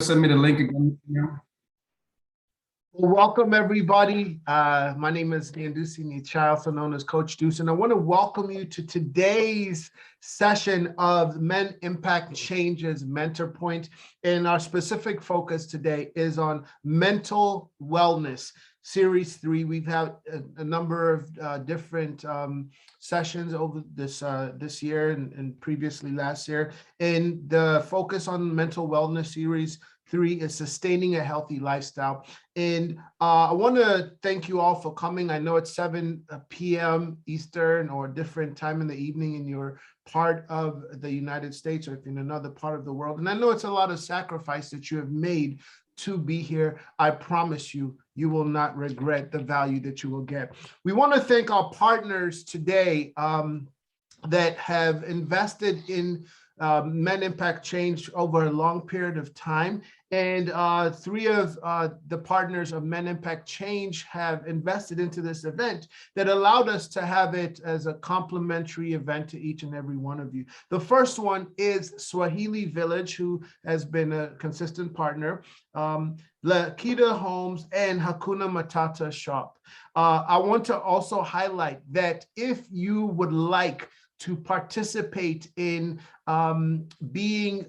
Send me the link again. Well, welcome everybody. My name is Ndusi Nichai, also known as Coach Deuce, and I want to welcome you to today's session of Men Impact Changes Mentor Point. And our specific focus today is on mental wellness. Series 3, we've had a number of different sessions over this year and previously last year. And the focus on mental wellness series 3 is sustaining a healthy lifestyle. And I want to thank you all for coming. I know it's 7 p.m. Eastern or a different time in the evening and you're part of the United States or in another part of the world. And I know it's a lot of sacrifice that you have made to be here. I promise you, you will not regret the value that you will get. We want to thank our partners today that have invested in Men Impact Change over a long period of time. And 3 of the partners of Men Impact Change have invested into this event that allowed us to have it as a complimentary event to each and every one of you. The first one is Swahili Village, who has been a consistent partner, Lakita Homes, and Hakuna Matata Shop. I want to also highlight that if you would like to participate in being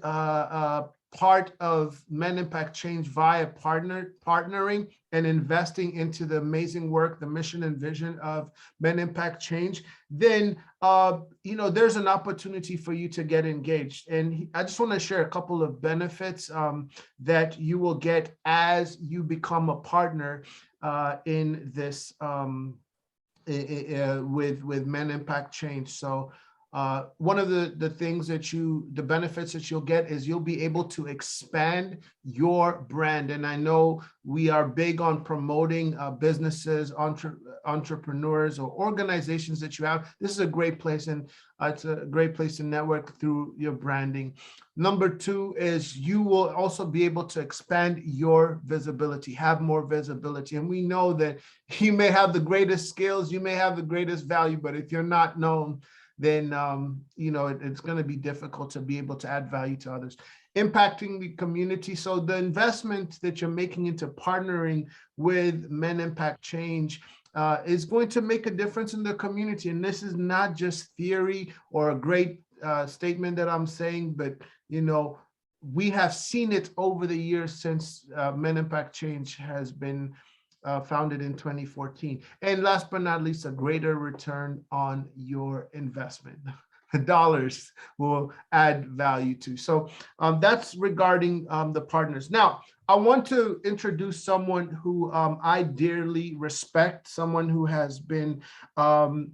part of Men Impact Change via partnering and investing into the amazing work, the mission and vision of Men Impact Change, then there's an opportunity for you to get engaged. And I just want to share a couple of benefits that you will get as you become a partner in this with Men Impact Change. So one of the things that the benefits that you'll get is you'll be able to expand your brand. And I know we are big on promoting businesses, entrepreneurs, or organizations that you have. This is a great place, and it's a great place to network through your branding. Number 2 is you will also be able to expand your visibility, have more visibility. And we know that you may have the greatest skills, you may have the greatest value, but if you're not known, then it's going to be difficult to be able to add value to others. Impacting the community. So the investment that you're making into partnering with Men Impact Change is going to make a difference in the community. And this is not just theory or a great statement that I'm saying, but we have seen it over the years since Men Impact Change has been founded in 2014. And last but not least, a greater return on your investment. Dollars will add value to. So that's regarding the partners. Now, I want to introduce someone who I dearly respect, someone who has been not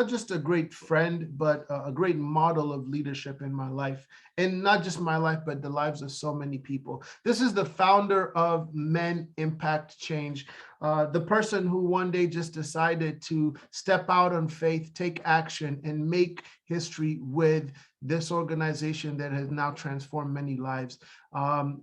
just a great friend, but a great model of leadership in my life. And not just my life, but the lives of so many people. This is the founder of Men Impact Change, the person who one day just decided to step out on faith, take action, and make history with this organization that has now transformed many lives.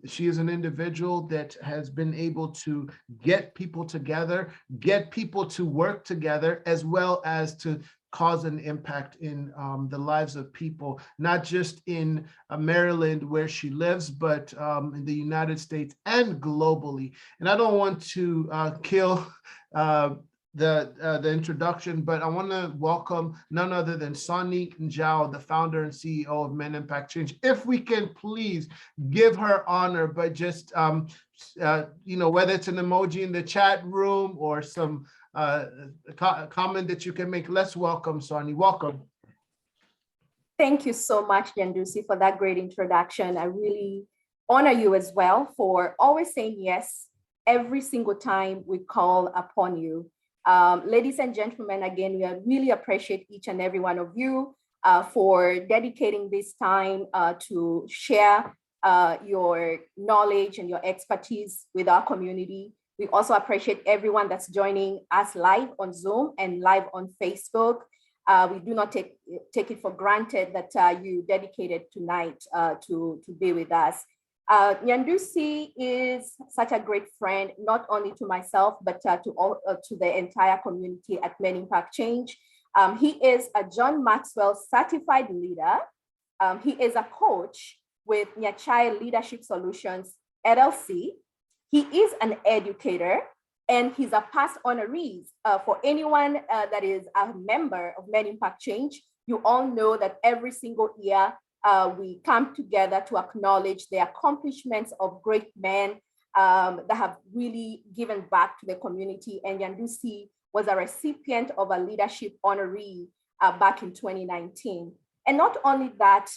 She is an individual that has been able to get people together, get people to work together, as well as to cause an impact in the lives of people, not just in Maryland where she lives, but in the United States and globally. And I don't want to kill the introduction, but I want to welcome none other than Sonny Njao, the founder and CEO of Men Impact Change. If we can please give her honor by just whether it's an emoji in the chat room or some comment that you can make. Let's welcome Sonny. Welcome. Thank you so much, Ndusi, for that great introduction. I really honor you as well for always saying yes every single time we call upon you. Ladies and gentlemen, again, we really appreciate each and every one of you for dedicating this time to share your knowledge and your expertise with our community. We also appreciate everyone that's joining us live on Zoom and live on Facebook. We do not take it for granted that you dedicated tonight to be with us. Ndusi is such a great friend, not only to myself, but to the entire community at Men Impact Change. He is a John Maxwell certified leader. He is a coach with Nyachai Leadership Solutions, LLC. He is an educator and he's a past honoree. For anyone that is a member of Men Impact Change, you all know that every single year we come together to acknowledge the accomplishments of great men that have really given back to the community. And Nyandusi was a recipient of a leadership honoree back in 2019. And not only that,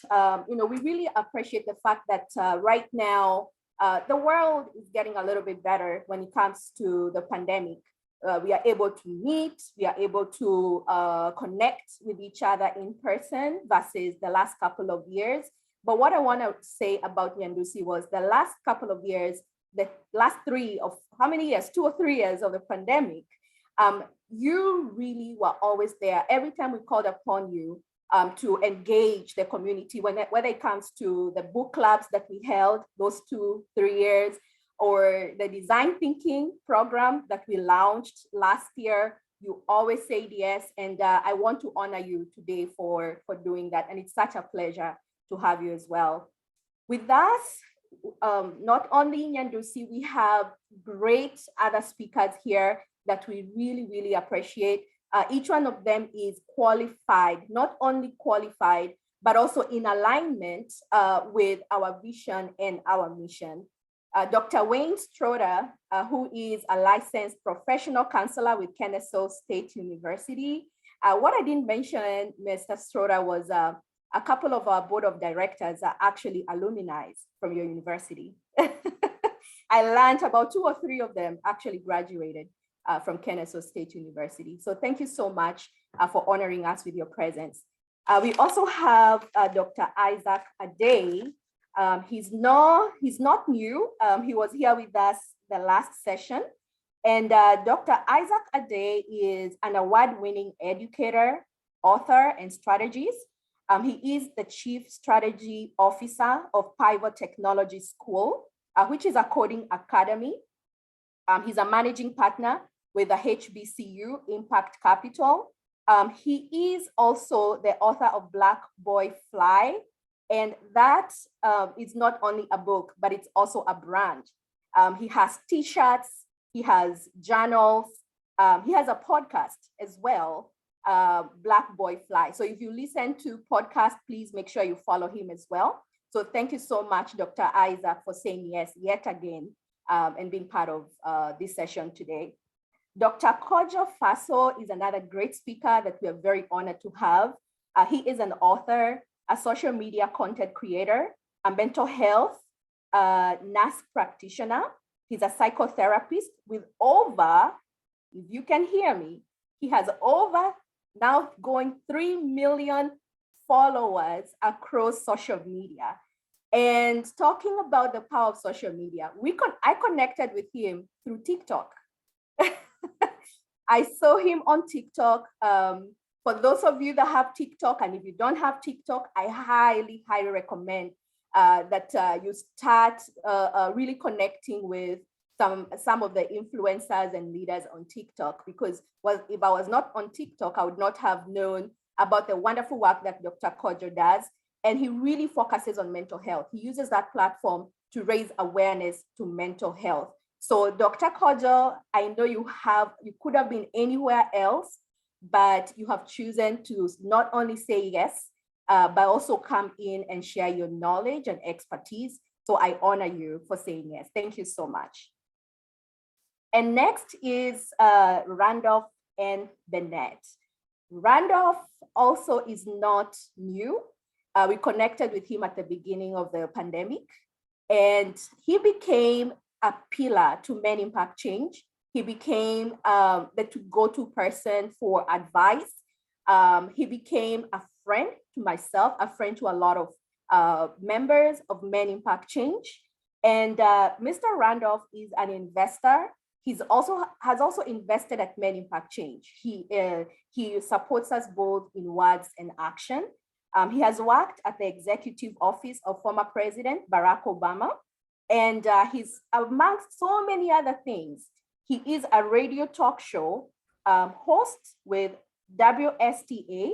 we really appreciate the fact that right now, the world is getting a little bit better when it comes to the pandemic. We are able to meet, we are able to connect with each other in person versus the last couple of years. But what I want to say about Nyandusi was the last couple of years, the last 3 of how many years, 2 or 3 years of the pandemic, you really were always there. Every time we called upon you to engage the community, whether it comes to the book clubs that we held those 2-3 years, or the design thinking program that we launched last year, you always said yes. And I want to honor you today for doing that. And it's such a pleasure to have you as well. With us, not only Nyandusi, we have great other speakers here that we really, really appreciate. Each one of them is qualified, not only qualified, but also in alignment with our vision and our mission. Dr. Wayne Stroder, who is a licensed professional counselor with Kennesaw State University. What I didn't mention, Mr. Stroder, was a couple of our board of directors are actually alumni from your university. I learned about 2 or 3 of them actually graduated from Kennesaw State University. So thank you so much for honoring us with your presence. We also have Dr. Isaac Adey. He's not new. He was here with us the last session. And Dr. Isaac Adey is an award-winning educator, author, and strategist. He is the Chief Strategy Officer of Pivot Technology School, which is a coding academy. He's a managing partner with the HBCU Impact Capital. He is also the author of Black Boy Fly, and that is not only a book, but it's also a brand. He has t-shirts, he has journals, he has a podcast as well, Black Boy Fly. So if you listen to podcasts, please make sure you follow him as well. So thank you so much, Dr. Isaac, for saying yes yet again and being part of this session today. Dr. Kojo Faso is another great speaker that we are very honored to have. He is an author, a social media content creator, a mental health nurse practitioner. He's a psychotherapist with over, if you can hear me, he has over now going 3 million followers across social media. And talking about the power of social media, I connected with him through TikTok. I saw him on TikTok. For those of you that have TikTok, and if you don't have TikTok, I highly, highly recommend that you start really connecting with some of the influencers and leaders on TikTok, because if I was not on TikTok, I would not have known about the wonderful work that Dr. Kojo does. And he really focuses on mental health. He uses that platform to raise awareness to mental health. So Dr. Kojo, I know you could have been anywhere else, but you have chosen to not only say yes, but also come in and share your knowledge and expertise. So I honor you for saying yes. Thank you so much. And next is Randolph N. Bennett. Randolph also is not new. We connected with him at the beginning of the pandemic, and he became a pillar to Men Impact Change. He became the go-to person for advice. He became a friend to myself, a friend to a lot of members of Men Impact Change. And Mr. Randolph is an investor. Has also invested at Men Impact Change. He supports us both in words and action. He has worked at the executive office of former President Barack Obama, and he's amongst so many other things. He is a radio talk show host with WSTA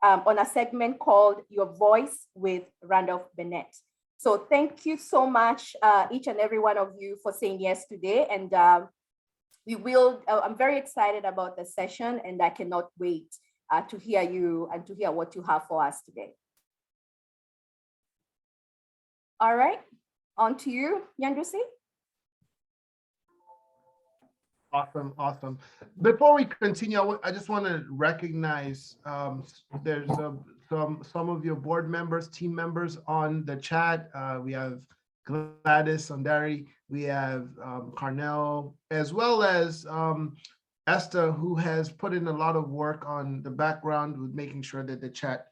on a segment called Your Voice with Randolph Bennett. So thank you so much, each and every one of you, for saying yes today. And I'm very excited about the session, and I cannot wait to hear you and to hear what you have for us today. All right, on to you, Nyandusi. Awesome, awesome. Before we continue, I just want to recognize there's some of your board members, team members on the chat. We have Gladys Ondari, we have Carnell, as well as Esther, who has put in a lot of work on the background with making sure that the chat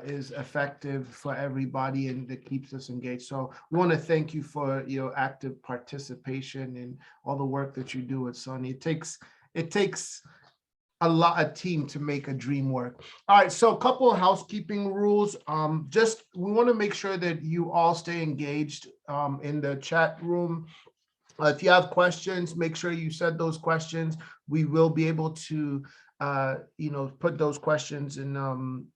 is effective for everybody and that keeps us engaged. So we want to thank you for your active participation and all the work that you do with Sonny. It takes a team to make a dream work. All right, so a couple of housekeeping rules. We want to make sure that you all stay engaged in the chat room. If you have questions, make sure you set those questions. We will be able to put those questions in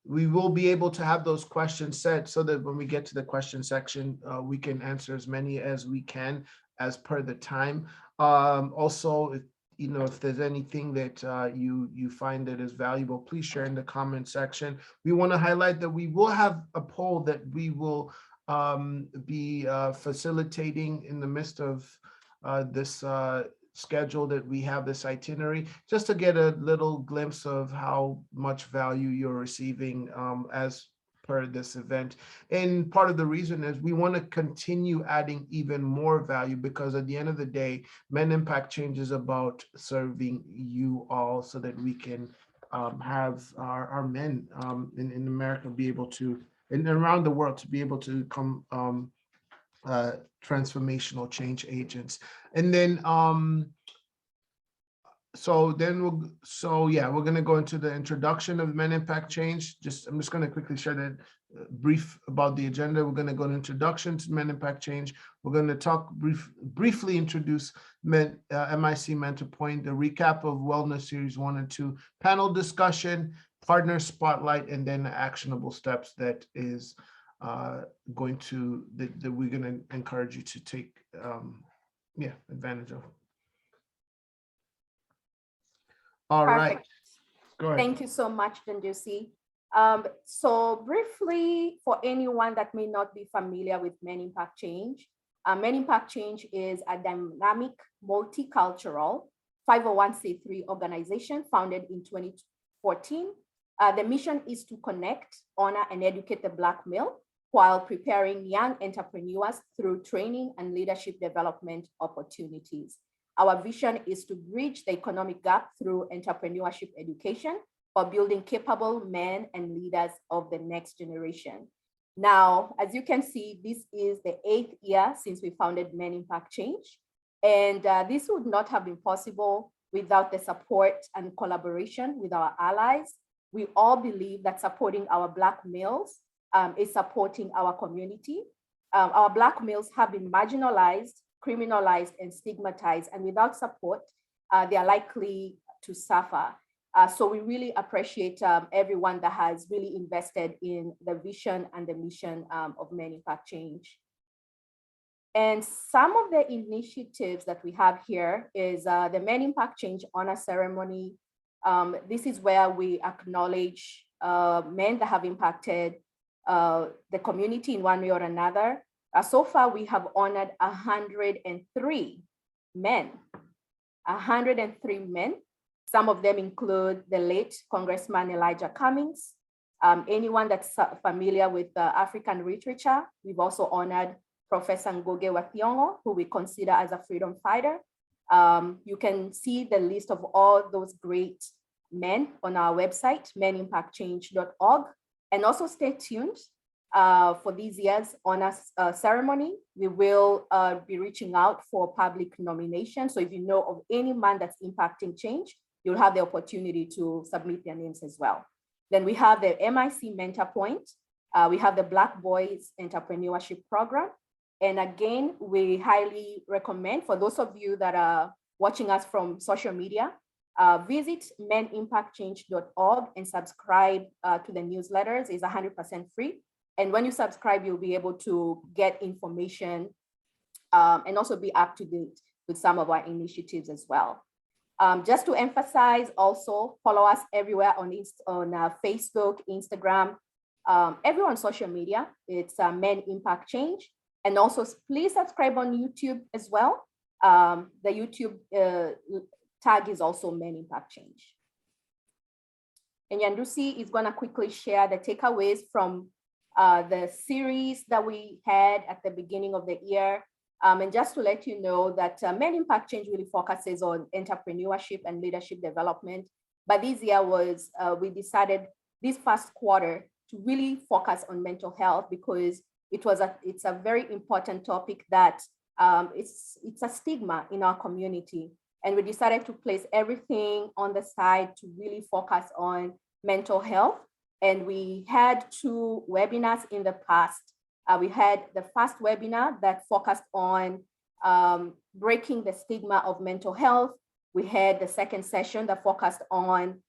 we will be able to have those questions set so that when we get to the question section, we can answer as many as we can as per the time. Also, if there's anything that you find that is valuable, please share in the comment section. We want to highlight that we will have a poll that we will be facilitating in the midst of this schedule that we have, this itinerary, just to get a little glimpse of how much value you're receiving as per this event. And part of the reason is we want to continue adding even more value, because at the end of the day, Men Impact Change is about serving you all so that we can have our men in America be able to, and around the world, to be able to come transformational change agents. And then we're going to go into the introduction of Men Impact Change. I'm just going to quickly share that brief about the agenda. We're going to go to introduction to Men Impact Change. We're going to talk briefly introduce M.I.C. Mentor Point, the recap of Wellness Series 1 and 2, panel discussion, partner spotlight, and then actionable steps that is that we're going to encourage you to take advantage of. All Perfect. right. Go ahead. Thank you so much, Nyandusi. So briefly, for anyone that may not be familiar with Men Impact Change, Men Impact Change is a dynamic, multicultural 501c3 organization founded in 2014. The mission is to connect, honor, and educate the Black male while preparing young entrepreneurs through training and leadership development opportunities. Our vision is to bridge the economic gap through entrepreneurship education for building capable men and leaders of the next generation. Now, as you can see, this is the 8th year since we founded Men Impact Change. And this would not have been possible without the support and collaboration with our allies. We all believe that supporting our Black males is supporting our community. Our Black males have been marginalized, criminalized, and stigmatized, and without support, they are likely to suffer. So we really appreciate everyone that has really invested in the vision and the mission of Men Impact Change. And some of the initiatives that we have here is the Men Impact Change Honor Ceremony. This is where we acknowledge men that have impacted the community in one way or another. So far, we have honored 103 men, 103 men. Some of them include the late Congressman Elijah Cummings. Anyone that's familiar with African literature, we've also honored Professor Ngugi wa Thiong'o, who we consider as a freedom fighter. You can see the list of all those great men on our website, menimpactchange.org. And also stay tuned for this year's honor ceremony. We will be reaching out for public nomination. So if you know of any man that's impacting change, you'll have the opportunity to submit their names as well. Then we have the M.I.C. Mentor Point. We have the Black Boys Entrepreneurship Program. And again, we highly recommend for those of you that are watching us from social media, visit menimpactchange.org and subscribe to the newsletters. It's 100% free. And when you subscribe, you'll be able to get information and also be up to date with some of our initiatives as well. Just to emphasize, also follow us everywhere on Facebook, Instagram, everywhere on social media. It's Men Impact Change. And also please subscribe on YouTube as well. The YouTube tag is also Men Impact Change. And Nyandusi is gonna quickly share the takeaways from the series that we had at the beginning of the year. And just to let you know that Men Impact Change really focuses on entrepreneurship and leadership development. But this year was, we decided this first quarter to really focus on mental health because it's a very important topic that it's a stigma in our community. And we decided to place everything on the side to really focus on mental health. And we had 2 webinars in the past. We had the first webinar that focused on breaking the stigma of mental health. We had the second session that focused on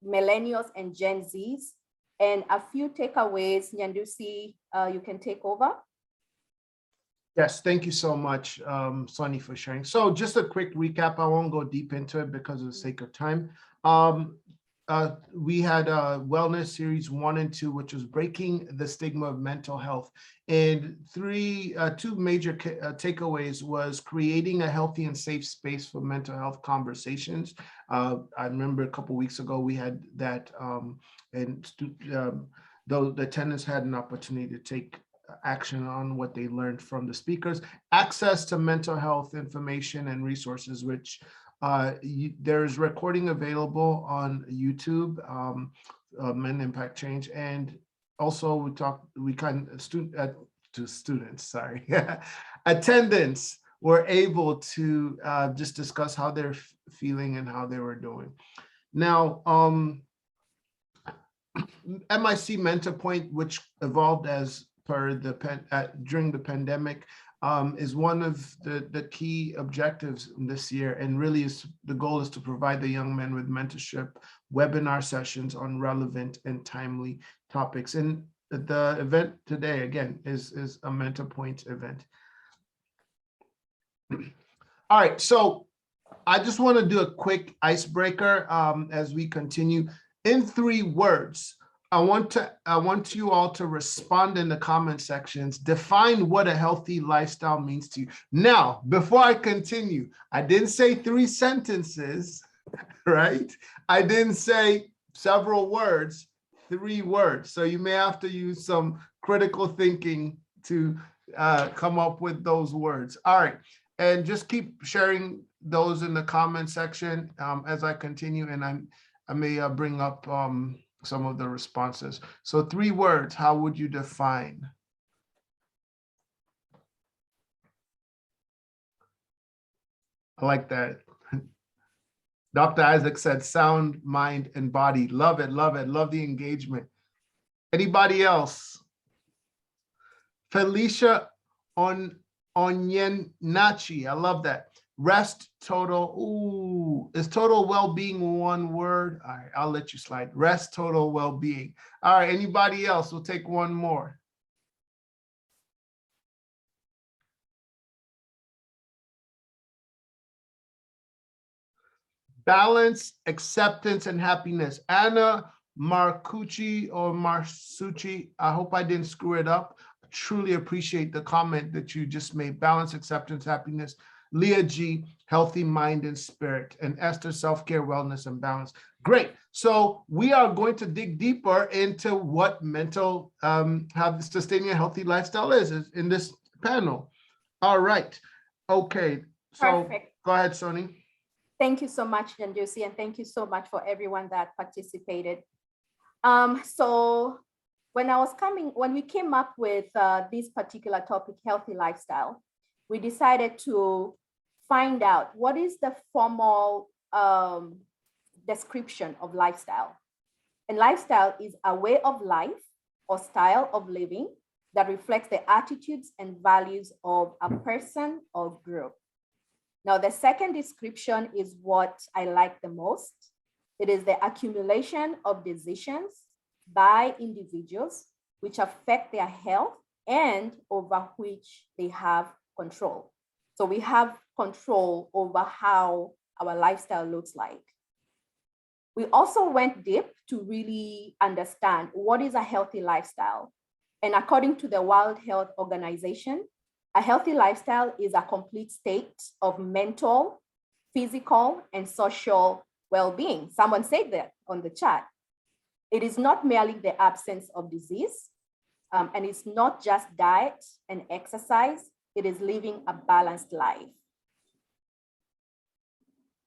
millennials and Gen Zs. And a few takeaways. Nyandusi, you can take over. Yes, thank you so much, Sonny, for sharing. So just a quick recap. I won't go deep into it because of the sake of time. We had Wellness Series 1 and 2, which was breaking the stigma of mental health. And 2 major takeaways was creating a healthy and safe space for mental health conversations. I remember a couple weeks ago, we had that, though the attendants had an opportunity to take action on what they learned from the speakers. Access to mental health information and resources, which there's recording available on YouTube, Men Impact Change, and also attendants were able to just discuss how they're feeling and how they were doing. Now, M.I.C. Mentor Point, which evolved as per during the pandemic, is one of the key objectives this year, and really the goal is to provide the young men with mentorship webinar sessions on relevant and timely topics. And the event today, again, is a Mentor Point event. All right, so I just want to do a quick icebreaker as we continue. In 3 words, I want you all to respond in the comment sections. Define what a healthy lifestyle means to you. Now, before I continue, I didn't say 3 sentences, right? I didn't say several words, 3 words. So you may have to use some critical thinking to come up with those words. All right, and just keep sharing those in the comment section as I continue, and I may bring up some of the responses. So 3 words, how would you define? I like that. Dr. Isaac said sound, mind, and body. Love it, love it. Love the engagement. Anybody else? Felicia Onyenachi, I love that. Rest, total, ooh, is total well-being one word? All right, I'll let you slide. Rest, total well-being. All right, anybody else? We'll take one more. Balance, acceptance, and happiness. Anna Marcucci or Marsucci, I hope I didn't screw it up. I truly appreciate the comment that you just made. Balance, acceptance, happiness. Leah G, healthy mind and spirit, and Esther, self-care, wellness, and balance. Great. So we are going to dig deeper into what mental, how sustaining a healthy lifestyle is in this panel. All right. Okay. So perfect. Go ahead, Soni. Thank you so much, Nyandusi, and thank you so much for everyone that participated. So when we came up with this particular topic, healthy lifestyle, we decided to find out what is the formal description of lifestyle. And lifestyle is a way of life or style of living that reflects the attitudes and values of a person or group. Now, the second description is what I like the most. It is the accumulation of decisions by individuals which affect their health and over which they have control. So we have control over how our lifestyle looks like. We also went deep to really understand what is a healthy lifestyle. And according to the World Health Organization, a healthy lifestyle is a complete state of mental, physical, and social well-being. Someone said that on the chat. It is not merely the absence of disease, and it's not just diet and exercise, it is living a balanced life.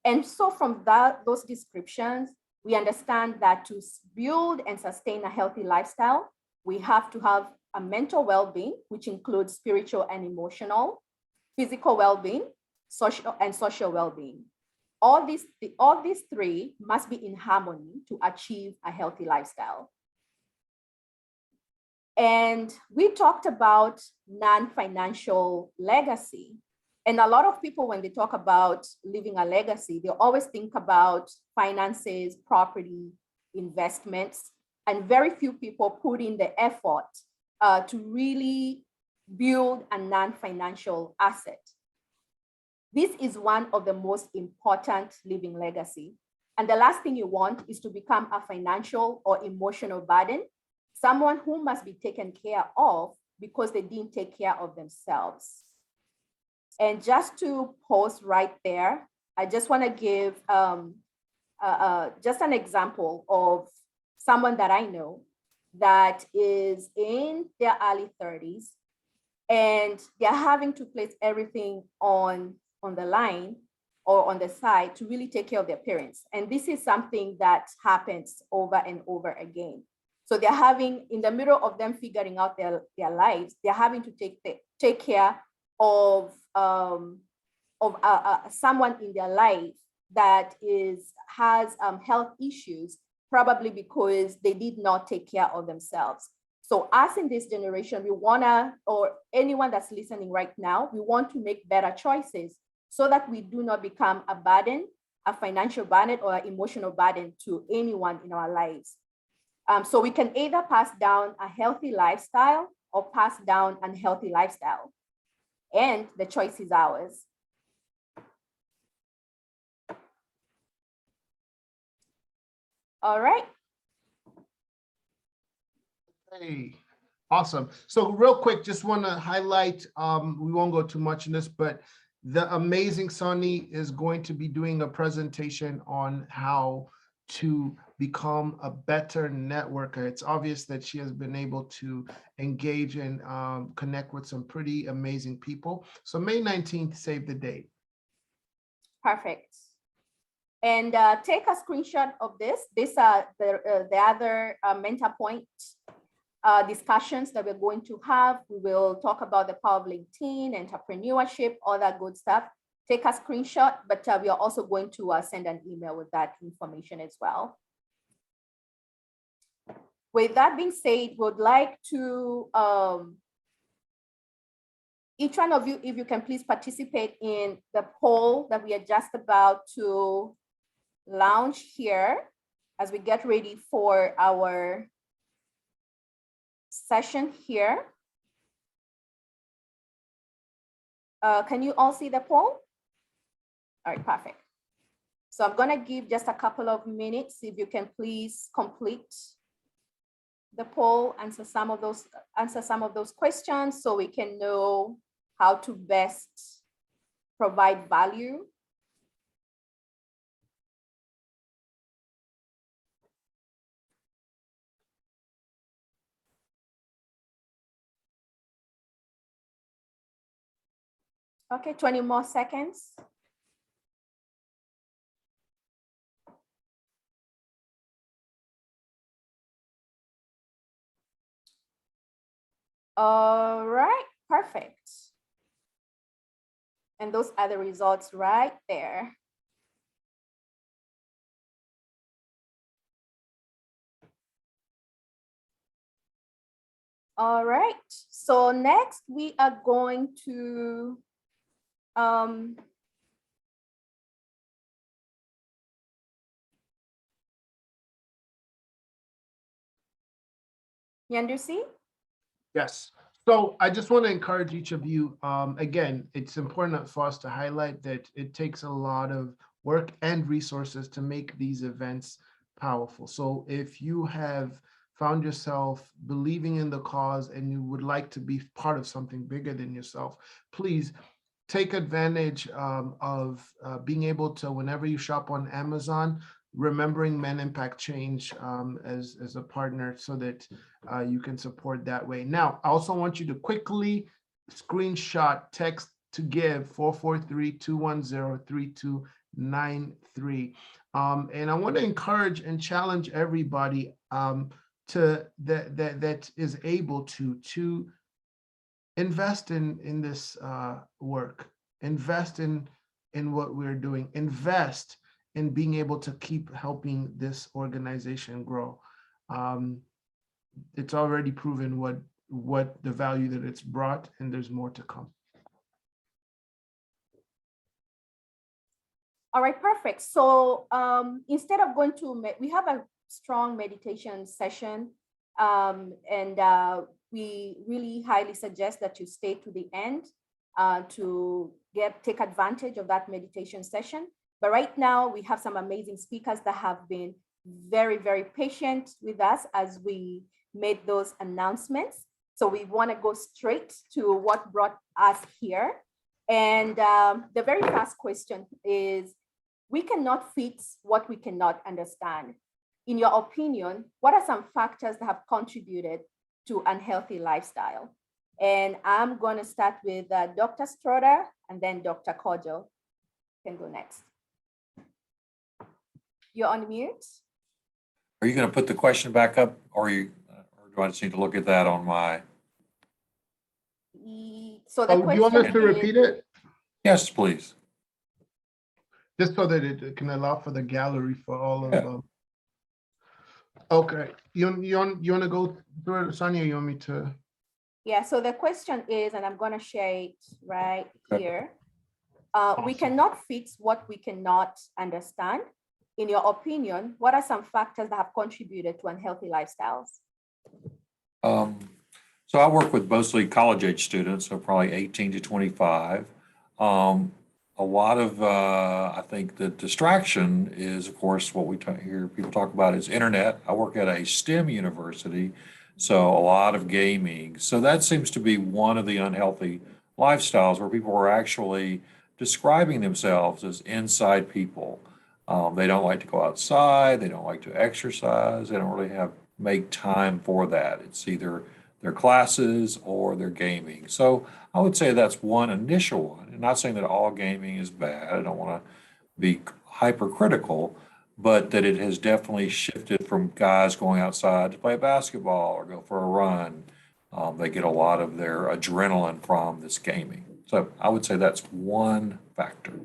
And so from those descriptions, we understand that to build and sustain a healthy lifestyle, we have to have a mental well-being, which includes spiritual and emotional, physical well-being, social well-being. All these three must be in harmony to achieve a healthy lifestyle. And we talked about non-financial legacy. And a lot of people, when they talk about leaving a legacy, they always think about finances, property, investments, and very few people put in the effort to really build a non-financial asset. This is one of the most important living legacy. And the last thing you want is to become a financial or emotional burden, someone who must be taken care of because they didn't take care of themselves. And just to pause right there, I just want to give just an example of someone that I know that is in their early 30s and they're having to place everything on the line or on the side to really take care of their parents. And this is something that happens over and over again. So they're having, in the middle of them figuring out their lives, they're having to take care of someone in their life that has health issues, probably because they did not take care of themselves. So us in this generation, we wanna, or anyone that's listening right now, we want to make better choices so that we do not become a burden, a financial burden or an emotional burden to anyone in our lives. So we can either pass down a healthy lifestyle or pass down an unhealthy lifestyle. And the choice is ours. All right. Hey, awesome. So real quick, just want to highlight, we won't go too much in this, but the amazing Sunny is going to be doing a presentation on how to become a better networker. It's obvious that she has been able to engage and connect with some pretty amazing people. So May 19th, save the date. Perfect. And take a screenshot of this. These are the other mentor point discussions that we're going to have. We will talk about the power of LinkedIn, entrepreneurship, all that good stuff. Take a screenshot, but we are also going to send an email with that information as well. With that being said, would like to, each one of you, if you can please participate in the poll that we are just about to launch here as we get ready for our session here. Can you all see the poll? All right, perfect. So I'm gonna give just a couple of minutes if you can please complete the poll, answer some of those questions so we can know how to best provide value. Okay, 20 more seconds. All right, perfect. And those are the results right there. All right, so next we are going to Yandusi, Yes. So I just want to encourage each of you. Again, it's important for us to highlight that it takes a lot of work and resources to make these events powerful. So if you have found yourself believing in the cause and you would like to be part of something bigger than yourself, please take advantage of being able to, whenever you shop on Amazon, remembering Men Impact Change as a partner so that you can support that way. Now, I also want you to quickly screenshot text to give 443-210-3293. And I want to encourage and challenge everybody that is able to invest in this work, invest in what we're doing, invest in being able to keep helping this organization grow. It's already proven what the value that it's brought, and there's more to come. All right, perfect. So instead of going to, we have a strong meditation session, and we really highly suggest that you stay to the end to take advantage of that meditation session. But right now we have some amazing speakers that have been very, very patient with us as we made those announcements. So we want to go straight to what brought us here. And the very first question is, we cannot fix what we cannot understand. In your opinion, what are some factors that have contributed to unhealthy lifestyle? And I'm going to start with Dr. Stroder and then Dr. Kojo can go next. You're on mute. Are you going to put the question back up, or do I just need to look at that on my? So the do you want us to repeat it? Yes, please. Just so that it can allow for the gallery for all of them. Okay, you want to go through it, Sonia? You want me to? Yeah, so the question is, and I'm going to share it right here. Awesome. We cannot fix what we cannot understand. In your opinion, what are some factors that have contributed to unhealthy lifestyles? So I work with mostly college age students, so probably 18 to 25. A lot of, I think the distraction is, of course, what we hear people talk about is internet. I work at a STEM university, so a lot of gaming. So that seems to be one of the unhealthy lifestyles where people are actually describing themselves as inside people. They don't like to go outside. They don't like to exercise. They don't really make time for that. It's either their classes or their gaming. So I would say that's one initial one. I'm not saying that all gaming is bad. I don't want to be hypercritical, but that it has definitely shifted from guys going outside to play basketball or go for a run. They get a lot of their adrenaline from this gaming. So I would say that's one factor.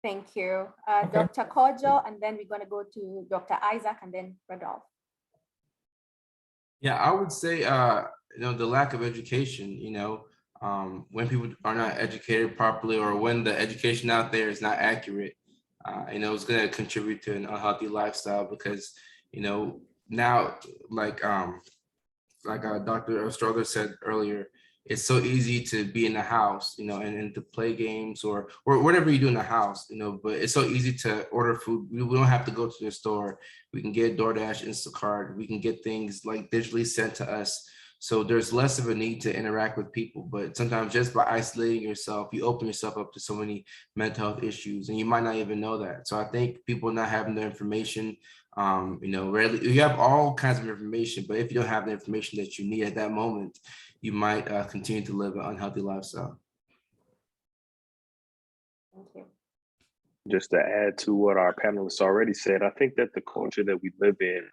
Thank you. Dr. Kojo, and then we're going to go to Dr. Isaac and then Rodolphe. Yeah, I would say, the lack of education, when people are not educated properly or when the education out there is not accurate, it's going to contribute to an unhealthy lifestyle because, now, like Dr. Stroger said earlier, it's so easy to be in the house, and to play games or whatever you do in the house, but it's so easy to order food. We don't have to go to the store. We can get DoorDash, Instacart. We can get things like digitally sent to us. So there's less of a need to interact with people. But sometimes just by isolating yourself, you open yourself up to so many mental health issues, and you might not even know that. So I think people not having the information, rarely, you have all kinds of information, but if you don't have the information that you need at that moment, you might continue to live an unhealthy lifestyle. Thank you. Just to add to what our panelists already said, I think that the culture that we live in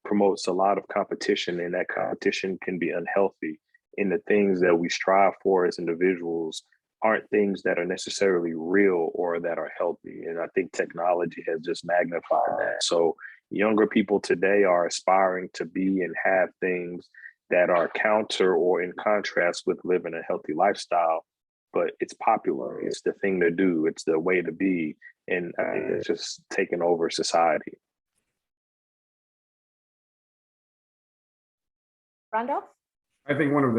promotes a lot of competition, and that competition can be unhealthy. And the things that we strive for as individuals aren't things that are necessarily real or that are healthy. And I think technology has just magnified that. So younger people today are aspiring to be and have things that are counter or in contrast with living a healthy lifestyle, but it's popular. It's the thing to do. It's the way to be. And I think it's just taken over society. Randolph? I think one of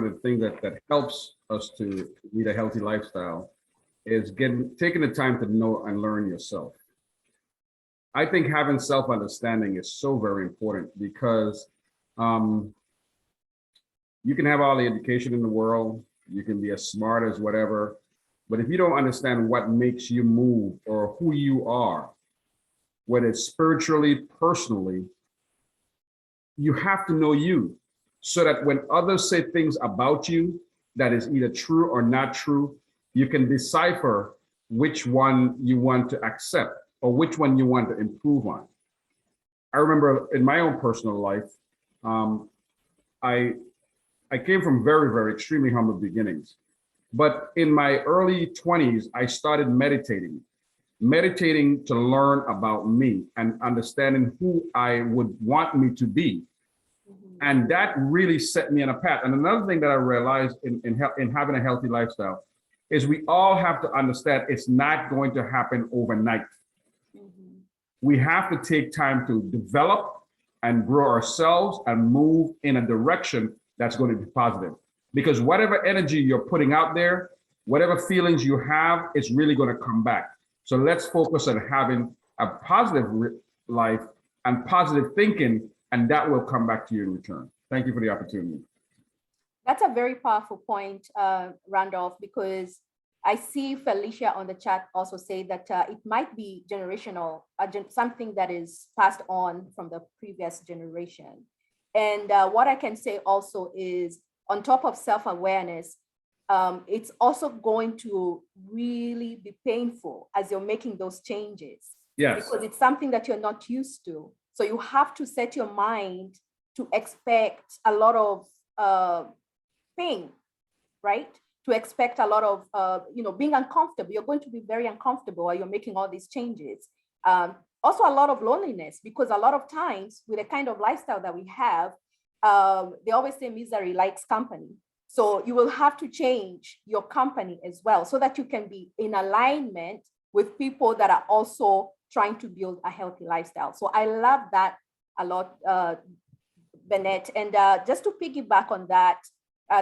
the things that helps us to lead a healthy lifestyle is taking the time to know and learn yourself. I think having self-understanding is so very important because you can have all the education in the world, you can be as smart as whatever, but if you don't understand what makes you move or who you are, whether it's spiritually, personally, you have to know you so that when others say things about you that is either true or not true, you can decipher which one you want to accept or which one you want to improve on. I remember in my own personal life, I came from very, very extremely humble beginnings. But in my early 20s, I started meditating to learn about me and understanding who I would want me to be. And that really set me on a path. And another thing that I realized in having a healthy lifestyle is we all have to understand it's not going to happen overnight. We have to take time to develop and grow ourselves and move in a direction that's going to be positive. Because whatever energy you're putting out there, whatever feelings you have, it's really going to come back. So let's focus on having a positive life and positive thinking, and that will come back to you in return. Thank you for the opportunity. That's a very powerful point, Randolph, because I see Felicia on the chat also say that it might be generational, something that is passed on from the previous generation. And what I can say also is, on top of self-awareness, it's also going to really be painful as you're making those changes. Yes. Because it's something that you're not used to. So you have to set your mind to expect a lot of pain, right? To expect a lot of, being uncomfortable. You're going to be very uncomfortable while you're making all these changes. Also a lot of loneliness, because a lot of times with the kind of lifestyle that we have, they always say misery likes company. So you will have to change your company as well so that you can be in alignment with people that are also trying to build a healthy lifestyle. So I love that a lot, Bennett. And just to piggyback on that,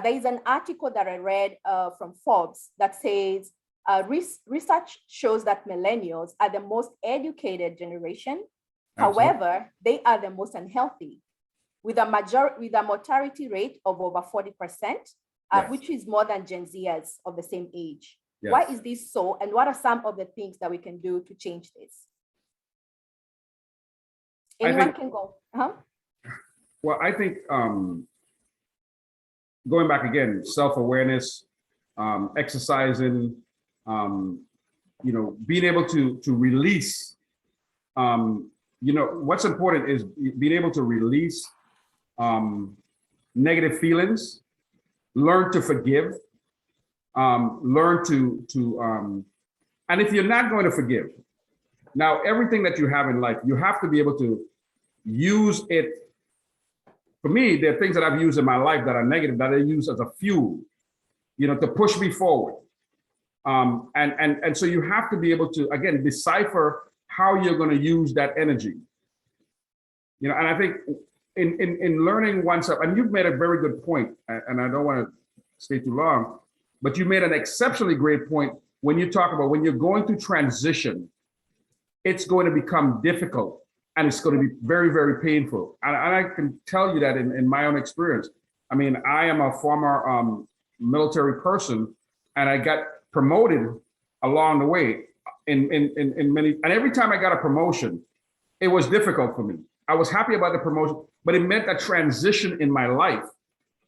there is an article that I read from Forbes that says research shows that millennials are the most educated generation. Absolutely. However, they are the most unhealthy, with a mortality rate of over 40%, Yes. which is more than Gen Zers of the same age. Yes. Why is this so? And what are some of the things that we can do to change this? Anyone can go. Well, I think going back again, self-awareness, exercising, being able to release, what's important is being able to release negative feelings, learn to forgive, learn to and if you're not going to forgive, now everything that you have in life, you have to be able to use it. For me, there are things that I've used in my life that are negative that I use as a fuel, to push me forward. And so you have to be able to, again, decipher how you're going to use that energy. And I think in learning oneself, and you've made a very good point, and I don't want to stay too long, but you made an exceptionally great point when you talk about when you're going through transition, it's going to become difficult. And it's going to be very, very painful. And I can tell you that in my own experience. I mean, I am a former military person, and I got promoted along the way in many, and every time I got a promotion, it was difficult for me. I was happy about the promotion, but it meant a transition in my life.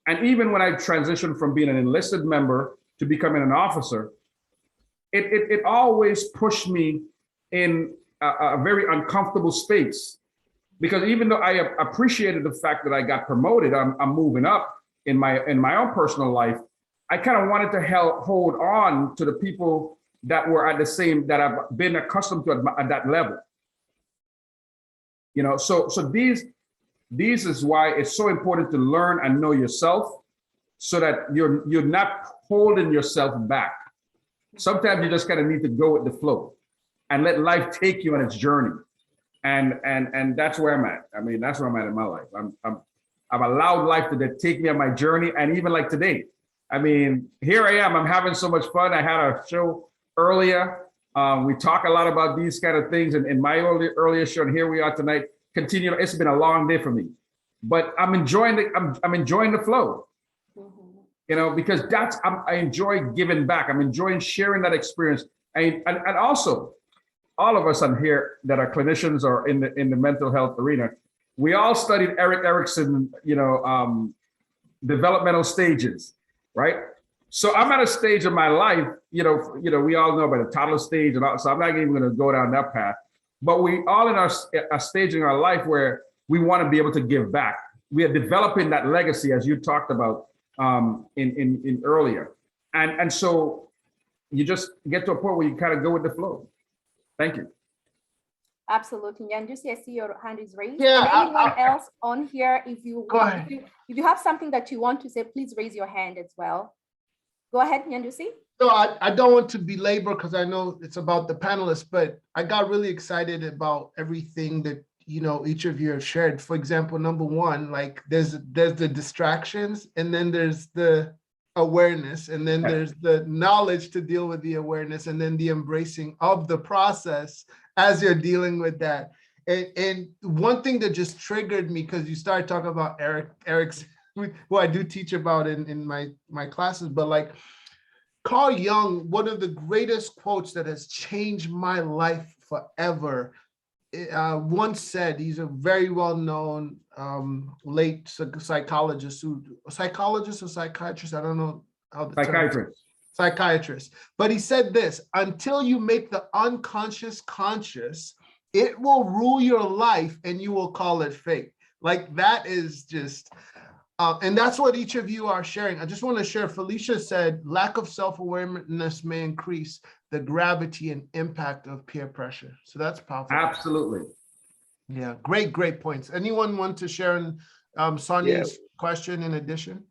And even when I transitioned from being an enlisted member to becoming an officer, it always pushed me in a very uncomfortable space, because even though I appreciated the fact that I got promoted, I'm moving up in my own personal life, I kind of wanted to hold on to the people that were at the same, that I've been accustomed to at that level. So these is why it's so important to learn and know yourself, so that you're not holding yourself back. Sometimes you just kind of need to go with the flow and let life take you on its journey. And that's where I'm at. I mean, that's where I'm at in my life. I've allowed life to take me on my journey, and even like today, I mean, here I am. I'm having so much fun. I had a show earlier. We talk a lot about these kind of things in my earlier show, and here we are tonight. Continue. It's been a long day for me, but I'm enjoying I'm enjoying the flow. You know, because I enjoy giving back. I'm enjoying sharing that experience, and also all of us on here that are clinicians or in the mental health arena, we all studied Erik Erikson, developmental stages, right? So I'm at a stage of my life, we all know about the toddler stage, and all, so I'm not even going to go down that path. But we all in a stage in our life where we want to be able to give back. We are developing that legacy, as you talked about in earlier, and so you just get to a point where you kind of go with the flow. Thank you. Absolutely. And just I see your hand is raised. Yeah, And anyone else on here, if you have something that you want to say, please raise your hand as well. Go ahead, Nyandusi. So I don't want to belabor because I know it's about the panelists, but I got really excited about everything that each of you have shared. For example, number one, like there's the distractions, and then there's the awareness, and then there's the knowledge to deal with the awareness, and then the embracing of the process as you're dealing with that. And one thing that just triggered me, because you started talking about Erik's, who I do teach about in my classes, but like Carl Jung, one of the greatest quotes that has changed my life forever, once said, he's a very well-known late psychologist or psychiatrist, I don't know how the psychiatrist, but he said this: until you make the unconscious conscious, it will rule your life and you will call it fate. Like that is just and that's what each of you are sharing. I just want to share, Felicia said, lack of self-awareness may increase the gravity and impact of peer pressure. So that's powerful. Absolutely. Yeah, great points. Anyone want to share Sonia's question in addition?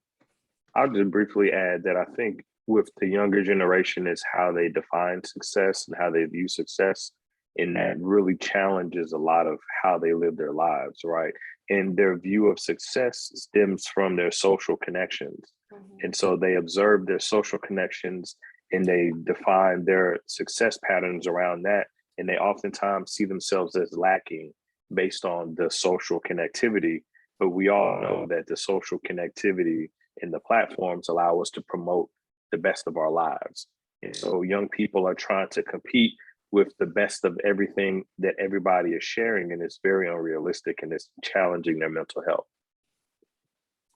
I'll just briefly add that I think with the younger generation is how they define success and how they view success. And that really challenges a lot of how they live their lives, right? And their view of success stems from their social connections. And so they observe their social connections and they define their success patterns around that. And they oftentimes see themselves as lacking based on the social connectivity. But we all know that the social connectivity and the platforms allow us to promote the best of our lives. And so young people are trying to compete with the best of everything that everybody is sharing, and it's very unrealistic and it's challenging their mental health.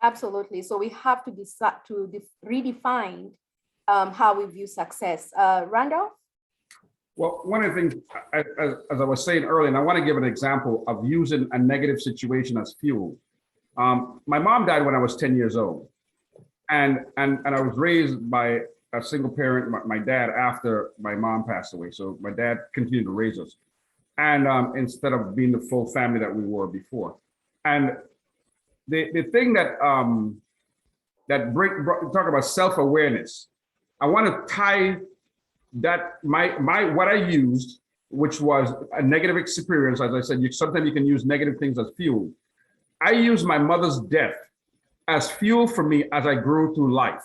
Absolutely. So we have to redefine how we view success. Randolph? Well, one of the things, as I was saying earlier, and I want to give an example of using a negative situation as fuel. My mom died when I was 10 years old. And I was raised by a single parent, my dad, after my mom passed away. So my dad continued to raise us. And instead of being the full family that we were before. And the thing that talk about self-awareness, I want to tie that what I used, which was a negative experience. As I said, sometimes you can use negative things as fuel. I used my mother's death as fuel for me as I grew through life,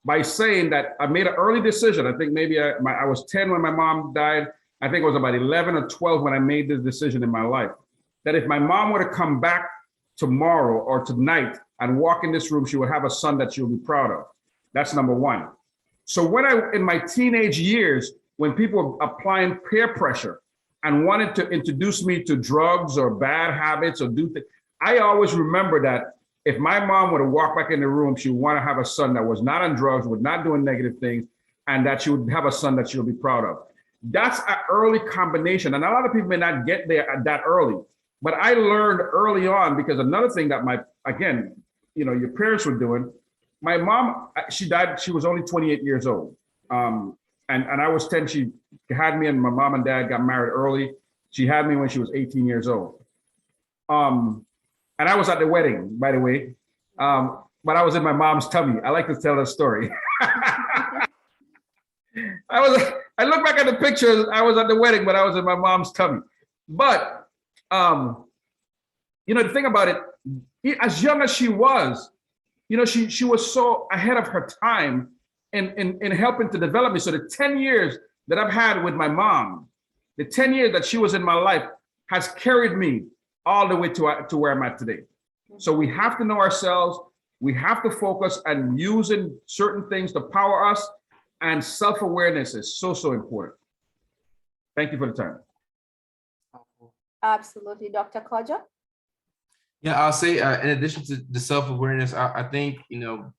by saying that I made an early decision. I think maybe I was 10 when my mom died. I think it was about 11 or 12 when I made this decision in my life, that if my mom were to come back tomorrow or tonight and walk in this room, she would have a son that she would be proud of. That's number one. So in my teenage years, when people were applying peer pressure and wanted to introduce me to drugs or bad habits or do things, I always remember that if my mom were to walk back in the room, she would want to have a son that was not on drugs, was not doing negative things, and that she would have a son that she would be proud of. That's an early combination. And a lot of people may not get there at that early. But I learned early on, because another thing that your parents were doing, my mom, she died, she was only 28 years old. And I was 10, she had me, and my mom and dad got married early. She had me when she was 18 years old. And I was at the wedding, by the way, but I was in my mom's tummy. I like to tell that story. I look back at the pictures, I was at the wedding, but I was in my mom's tummy. But The thing about it, as young as she was, she was so ahead of her time in helping to develop me. So the 10 years that I've had with my mom, the 10 years that she was in my life has carried me all the way to where I'm at today. So we have to know ourselves. We have to focus on using certain things to power us, and self-awareness is so, so important. Thank you for the time. Absolutely. Dr. Kojo? Yeah, I'll say in addition to the self-awareness, I think,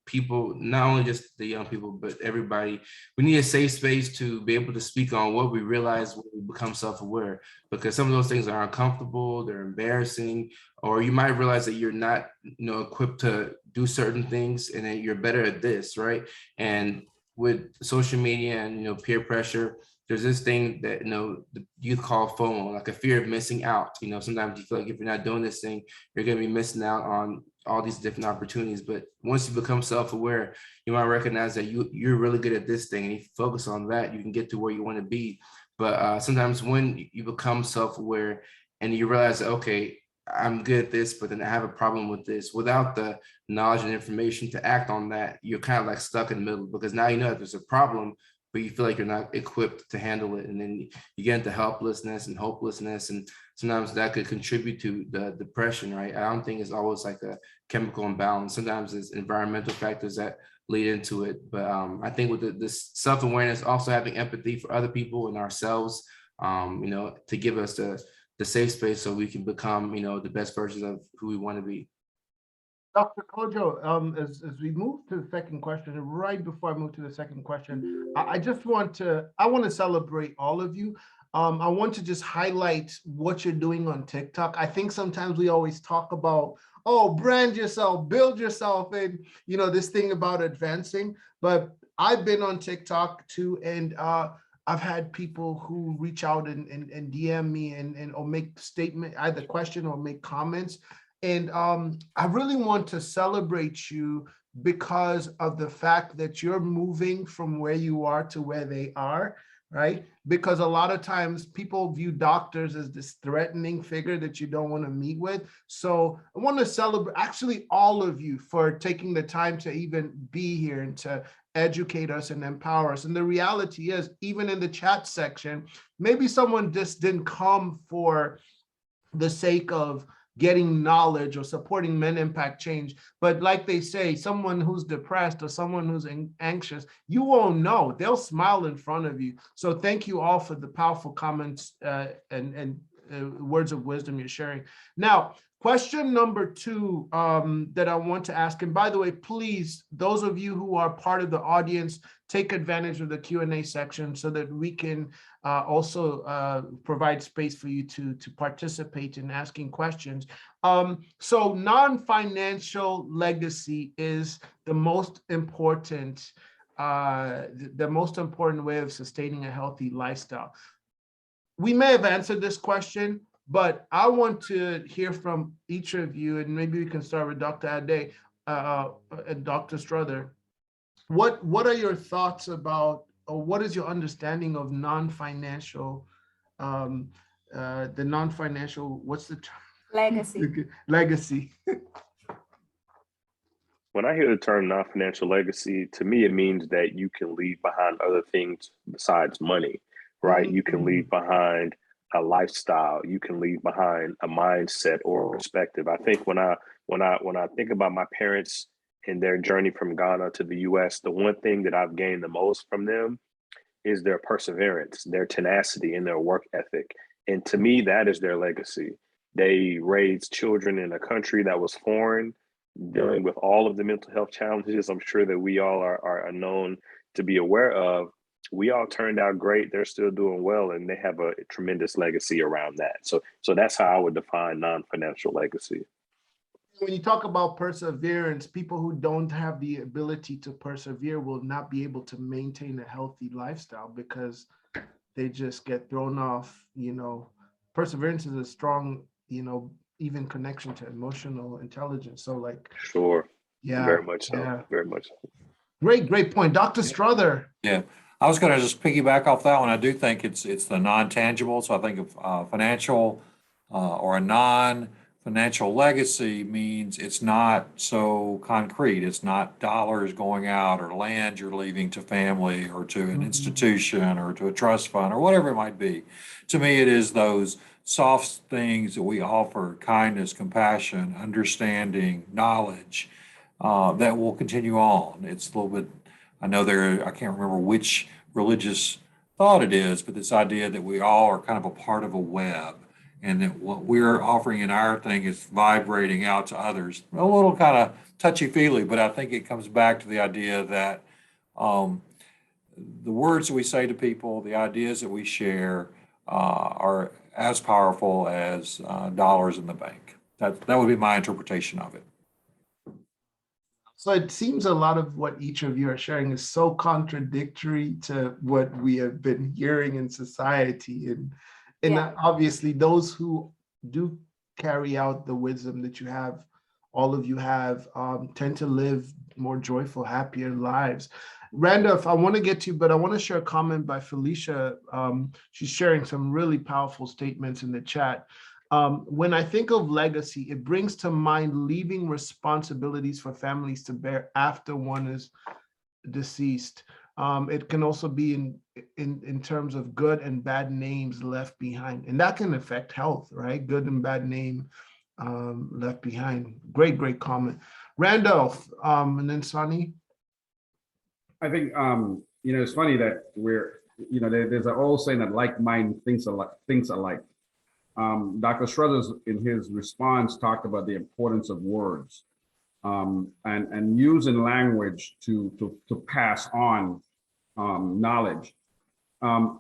people, not only just the young people, but everybody, we need a safe space to be able to speak on what we realize when we become self-aware, because some of those things are uncomfortable, they're embarrassing, or you might realize that you're not, equipped to do certain things and that you're better at this, right? And with social media and, peer pressure, there's this thing that, the youth call FOMO, like a fear of missing out. Sometimes you feel like if you're not doing this thing, you're going to be missing out on all these different opportunities. But once you become self-aware, you might recognize that you're really good at this thing, and if you focus on that, you can get to where you want to be. But sometimes when you become self-aware and you realize that, okay, I'm good at this, but then I have a problem with this, without the knowledge and information to act on that, you're kind of like stuck in the middle, because now you know that there's a problem, but you feel like you're not equipped to handle it. And then you get into helplessness and hopelessness. And sometimes that could contribute to the depression, right? I don't think it's always like a chemical imbalance. Sometimes it's environmental factors that lead into it. But I think with this self-awareness, also having empathy for other people and ourselves, to give us the safe space so we can become, the best versions of who we want to be. Dr. Kojo, as we move to the second question, and right before I move to the second question, I want to celebrate all of you. I want to just highlight what you're doing on TikTok. I think sometimes we always talk about, brand yourself, build yourself, and this thing about advancing. But I've been on TikTok too, and I've had people who reach out and DM me and or make statement, either question or make comments. And I really want to celebrate you because of the fact that you're moving from where you are to where they are, right? Because a lot of times people view doctors as this threatening figure that you don't want to meet with. So I want to celebrate actually all of you for taking the time to even be here and to educate us and empower us. And the reality is, even in the chat section, maybe someone just didn't come for the sake of getting knowledge or supporting men impact change. But like they say, someone who's depressed or someone who's anxious, you won't know. They'll smile in front of you. So thank you all for the powerful comments and words of wisdom you're sharing. Now, question number 2 that I want to ask, and by the way, please, those of you who are part of the audience, take advantage of the Q&A section so that we can also provide space for you to participate in asking questions. So non-financial legacy is the most important way of sustaining a healthy lifestyle. We may have answered this question, but I want to hear from each of you, and maybe we can start with Dr. Adey and Dr. Strother. What are your thoughts about, or what is your understanding of non-financial, the non-financial, what's the term? Legacy. Legacy. When I hear the term non-financial legacy, to me, it means that you can leave behind other things besides money, right? You can leave behind a lifestyle. You can leave behind a mindset or a perspective. I think when I think about my parents and their journey from Ghana to the US, the one thing that I've gained the most from them is their perseverance, their tenacity, and their work ethic. And to me, that is their legacy. They raised children in a country that was foreign, dealing with all of the mental health challenges I'm sure that we all are known to be aware of. We all turned out great. They're still doing well, and they have a tremendous legacy around that. So that's how I would define non-financial legacy. When you talk about perseverance, people who don't have the ability to persevere will not be able to maintain a healthy lifestyle because they just get thrown off. Perseverance is a strong, even connection to emotional intelligence. So sure. Yeah. Very much so. Yeah. Very much so. Great point. Dr. Strother. Yeah. I was going to just piggyback off that one. I do think it's the non-tangible. So I think of financial or a non-financial legacy means it's not so concrete. It's not dollars going out or land you're leaving to family or to an institution or to a trust fund or whatever it might be. To me, it is those soft things that we offer: kindness, compassion, understanding, knowledge, that will continue on. It's a little bit, I know I can't remember which religious thought it is, but this idea that we all are kind of a part of a web, and that what we're offering in our thing is vibrating out to others. A little kind of touchy-feely, but I think it comes back to the idea that the words that we say to people, the ideas that we share, are as powerful as dollars in the bank. That would be my interpretation of it. So it seems a lot of what each of you are sharing is so contradictory to what we have been hearing in society. And obviously those who do carry out the wisdom that you have, all of you have, tend to live more joyful, happier lives. Randolph, I want to get to you, but I want to share a comment by Felicia. She's sharing some really powerful statements in the chat. When I think of legacy, it brings to mind leaving responsibilities for families to bear after one is deceased. It can also be in terms of good and bad names left behind, and that can affect health, right? Good and bad name left behind. Great comment. Randolph, and then Sonny. I think, it's funny that there's an old saying that like mind thinks alike. Dr. Struthers, in his response, talked about the importance of words and using language to pass on knowledge. When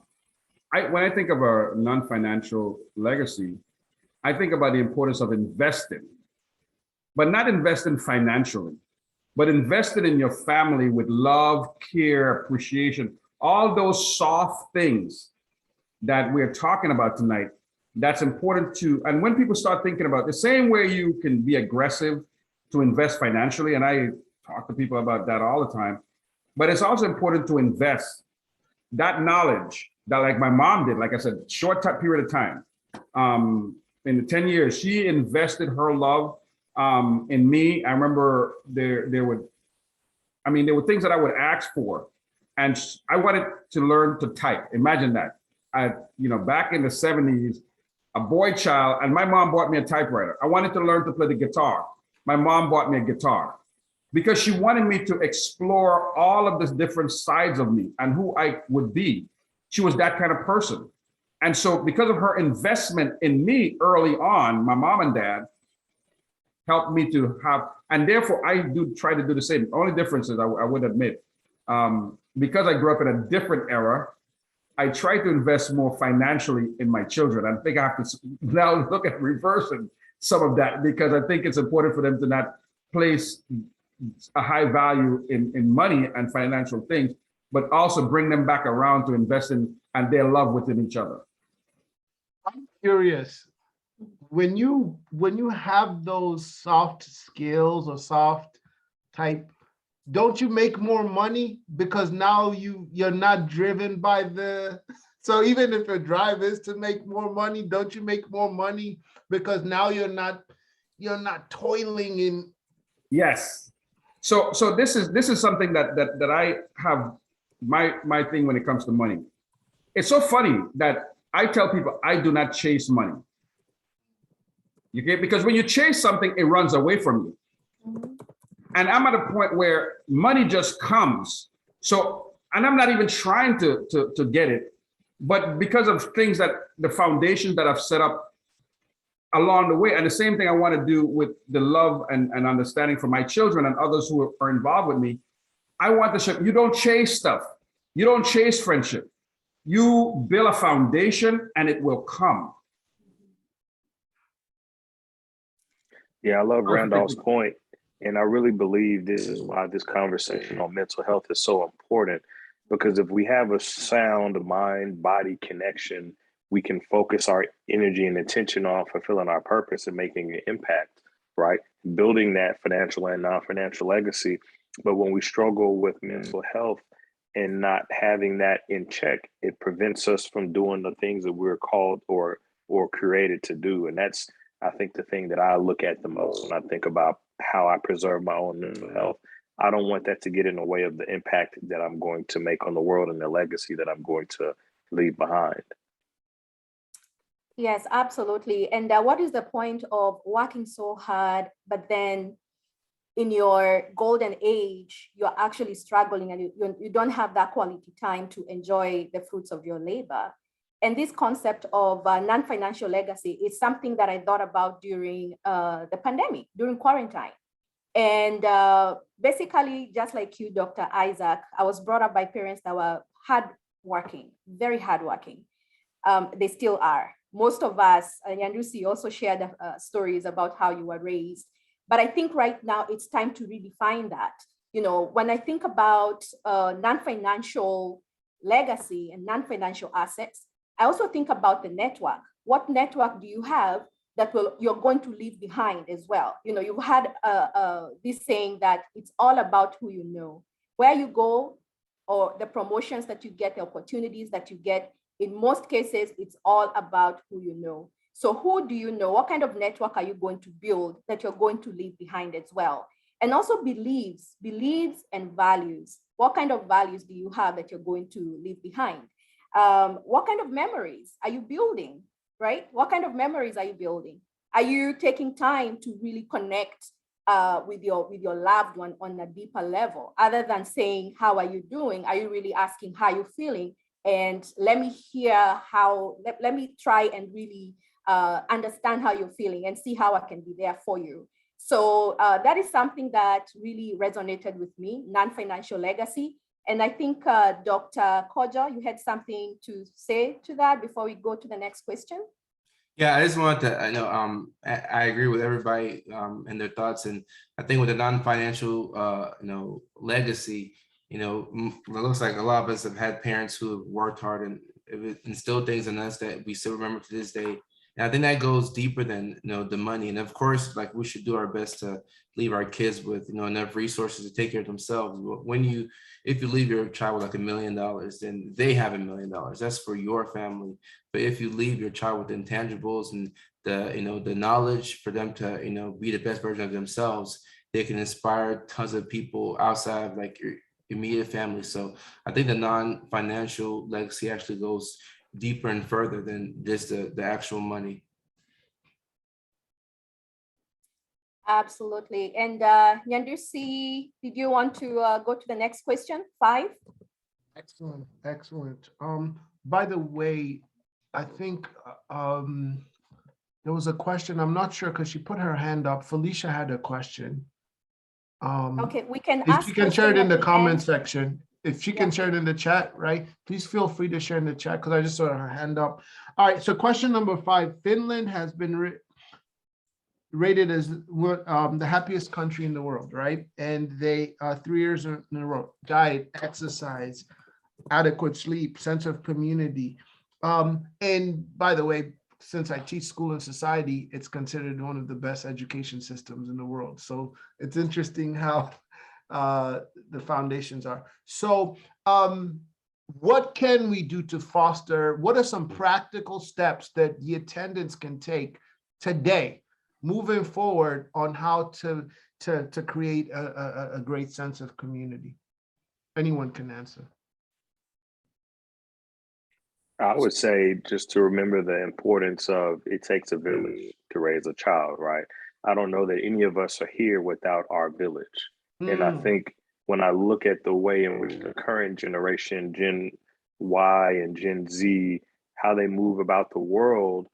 I think of a non-financial legacy, I think about the importance of investing, but not investing financially, but investing in your family with love, care, appreciation, all those soft things that we're talking about tonight. That's important too. And when people start thinking about the same way you can be aggressive to invest financially, and I talk to people about that all the time, but it's also important to invest that knowledge that, like my mom did, like I said, short period of time. In the 10 years, she invested her love in me. I remember there were things that I would ask for, and I wanted to learn to type. Imagine that. Back in the 70s, a boy child, and my mom bought me a typewriter. I wanted to learn to play the guitar. My mom bought me a guitar because she wanted me to explore all of the different sides of me and who I would be. She was that kind of person. And so because of her investment in me early on, my mom and dad helped me to have, and therefore I do try to do the same. The only difference is I would admit, because I grew up in a different era, I try to invest more financially in my children. I think I have to now look at reversing some of that, because I think it's important for them to not place a high value in money and financial things, but also bring them back around to invest in and their love within each other. I'm curious, when you have those soft skills or soft type, don't you make more money because now you're not driven by so even if your drive is to make more money, don't you make more money because now you're not toiling in? Yes. So this is something that I have my thing when it comes to money. It's so funny that I tell people I do not chase money. You get, because when you chase something, it runs away from you. And I'm at a point where money just comes. So, and I'm not even trying to get it, but because of things that the foundation that I've set up along the way, and the same thing I want to do with the love and understanding for my children and others who are involved with me. I want to show you don't chase stuff. You don't chase friendship. You build a foundation and it will come. Yeah, I love Randolph's point. And I really believe this is why this conversation on mental health is so important, because if we have a sound mind-body connection, we can focus our energy and attention on fulfilling our purpose and making an impact, right? Building that financial and non-financial legacy. But when we struggle with mental health and not having that in check, it prevents us from doing the things that we're called or or created to do. And that's, I think, the thing that I look at the most when I think about how I preserve my own mental health. I don't want that to get in the way of the impact that I'm going to make on the world and the legacy that I'm going to leave behind. Yes, absolutely. And what is the point of working so hard, but then in your golden age, you're actually struggling and you don't have that quality time to enjoy the fruits of your labor? And this concept of non-financial legacy is something that I thought about during the pandemic, during quarantine. And basically, just like you, Dr. Isaac, I was brought up by parents that were hardworking, very hardworking. They still are. Most of us, and Yandusi also shared stories about how you were raised. But I think right now it's time to redefine that. You know, when I think about non-financial legacy and non-financial assets, I also think about the network. What network do you have that you're going to leave behind as well? You know, you had this saying that it's all about who you know, where you go, or the promotions that you get, the opportunities that you get. In most cases, it's all about who you know. So who do you know? What kind of network are you going to build that you're going to leave behind as well? And also beliefs and values. What kind of values do you have that you're going to leave behind? What kind of memories are you building, right? What kind of memories are you building? Are you taking time to really connect with your loved one on a deeper level? Other than saying, how are you doing? Are you really asking how you're feeling? And let me hear how, let me try and really understand how you're feeling and see how I can be there for you. So that is something that really resonated with me, non-financial legacy. And I think Dr. Kojo, you had something to say to that before we go to the next question. Yeah, I just wanted to, I know, I agree with everybody and their thoughts. And I think with the non-financial, legacy, it looks like a lot of us have had parents who have worked hard and it instilled things in us that we still remember to this day. And I think that goes deeper than, the money. And of course, like we should do our best to leave our kids with, enough resources to take care of themselves. If you leave your child with like $1 million, then they have $1 million. That's for your family. But if you leave your child with intangibles and the knowledge for them to, be the best version of themselves, they can inspire tons of people outside of like your immediate family. So I think the non-financial legacy actually goes deeper and further than just the actual money. Absolutely. And Yandusi, did you want to go to the next question, 5? Excellent, excellent. By the way, I think there was a question, I'm not sure because she put her hand up. Felicia had a question. Okay, we can if ask. you can share it in the comment end. section. If she can share it in the chat, right? Please feel free to share in the chat because I just saw her hand up. All right, so question number 5. Finland has been rated as the happiest country in the world, right? And they 3 years in a row, diet, exercise, adequate sleep, sense of community. And by the way, since I teach school and society, it's considered one of the best education systems in the world. So it's interesting how the foundations are. So what can we do to foster, what are some practical steps that the attendants can take today, moving forward on how to create a great sense of community? Anyone can answer. I would say just to remember the importance of it takes a village to raise a child, right? I don't know that any of us are here without our village. And I think when I look at the way in which the current generation, Gen Y and Gen Z, how they move about the world,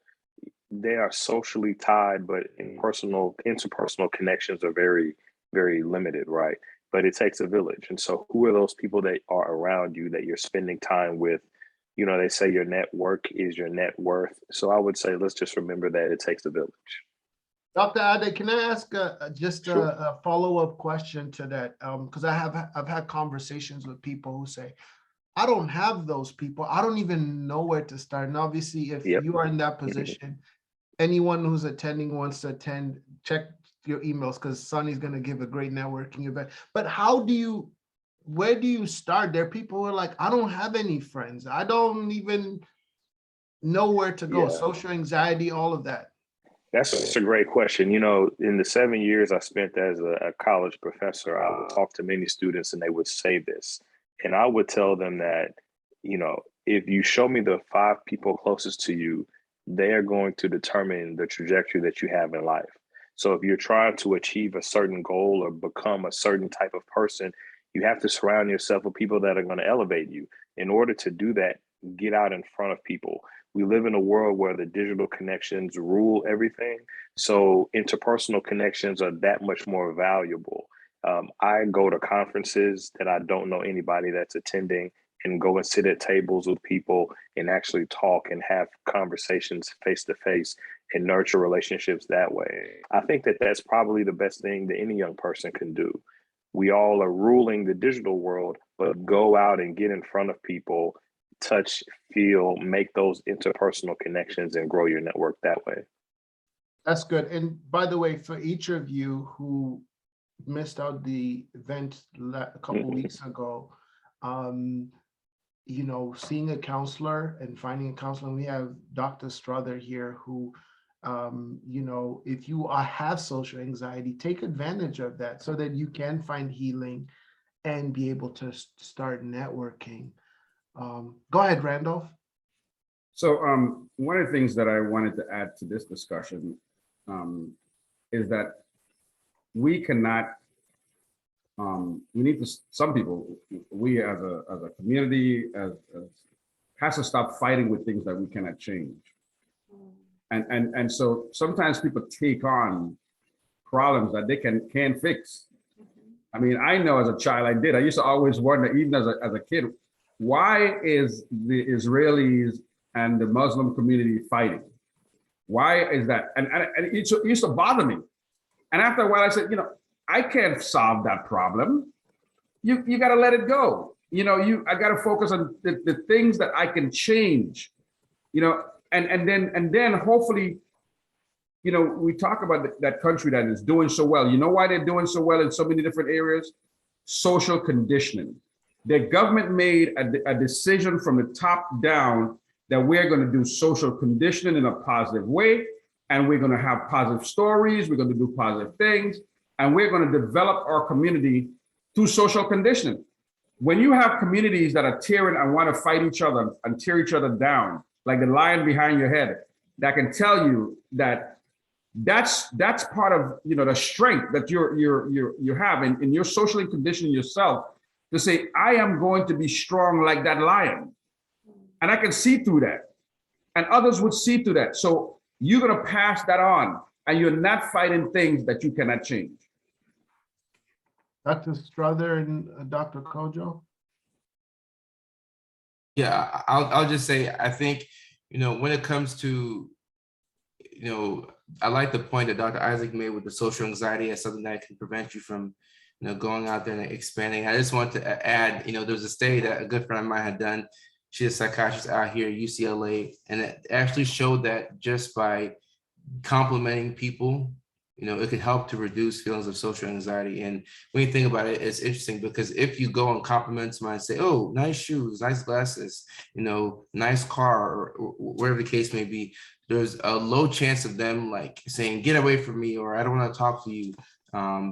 they are socially tied, but interpersonal connections are very, very limited, right? But it takes a village. And so who are those people that are around you that you're spending time with? They say your network is your net worth. So I would say, let's just remember that it takes a village. Dr. Adey, can I ask just Sure. a follow-up question to that? Because I've had conversations with people who say, I don't have those people. I don't even know where to start. And obviously, if Yep. you are in that position, anyone who's attending wants to attend, check your emails because Sonny's going to give a great networking event. But where do you start? There are people who are like, I don't have any friends. I don't even know where to go, Yeah. social anxiety, all of that? That's a great question. You know, in the 7 years I spent as a college professor, I would talk to many students and they would say this. And I would tell them that, you know, if you show me the 5 people closest to you, they are going to determine the trajectory that you have in life. So if you're trying to achieve a certain goal or become a certain type of person, you have to surround yourself with people that are going to elevate you. In order to do that, get out in front of people. We live in a world where the digital connections rule everything. So interpersonal connections are that much more valuable. I go to conferences that I don't know anybody that's attending and go and sit at tables with people and actually talk and have conversations face to face and nurture relationships that way. I think that that's probably the best thing that any young person can do. We all are ruling the digital world, but go out and get in front of people, touch, feel, make those interpersonal connections and grow your network that way. That's good. And by the way, for each of you who missed out the event a couple weeks ago, you know, seeing a counselor and finding a counselor, we have Dr. Strother here who, you know, if you have social anxiety, take advantage of that so that you can find healing and be able to start networking. Go ahead, Randolph. So one of the things that I wanted to add to this discussion is that we cannot, we need to, some people, we as a community has to stop fighting with things that we cannot change. And so sometimes people take on problems that they can't fix. I mean, I know as a child I used to always wonder, even as a kid, why is the Israelis and the Muslim community fighting? Why is that? And it used to bother me. And after a while I said, you know, I can't solve that problem. You got to let it go. You know, I got to focus on the things that I can change, you know, and then hopefully, you know, we talk about that country that is doing so well. You know why they're doing so well in so many different areas? Social conditioning. The government made a decision from the top down that we're going to do social conditioning in a positive way, and we're going to have positive stories, we're going to do positive things, and we're going to develop our community through social conditioning. When you have communities that are tearing and want to fight each other and tear each other down, like the lion behind your head, that can tell you that that's part of, you know, the strength that you have, and you're socially conditioning yourself to say, I am going to be strong like that lion. And I can see through that. And others would see through that. So you're going to pass that on, and you're not fighting things that you cannot change. Dr. Strother and Dr. Kojo. Yeah, I'll just say, I think, you know, when it comes to, you know, I like the point that Dr. Isaac made with the social anxiety as something that can prevent you from, you know, going out there and expanding. I just want to add, you know, there's a study that a good friend of mine had done. She's a psychiatrist out here at UCLA, and it actually showed that just by complimenting people, you know, it can help to reduce feelings of social anxiety. And when you think about it, it's interesting because if you go and compliment somebody and say, oh, nice shoes, nice glasses, you know, nice car, or whatever the case may be, there's a low chance of them like saying, get away from me, or I don't want to talk to you.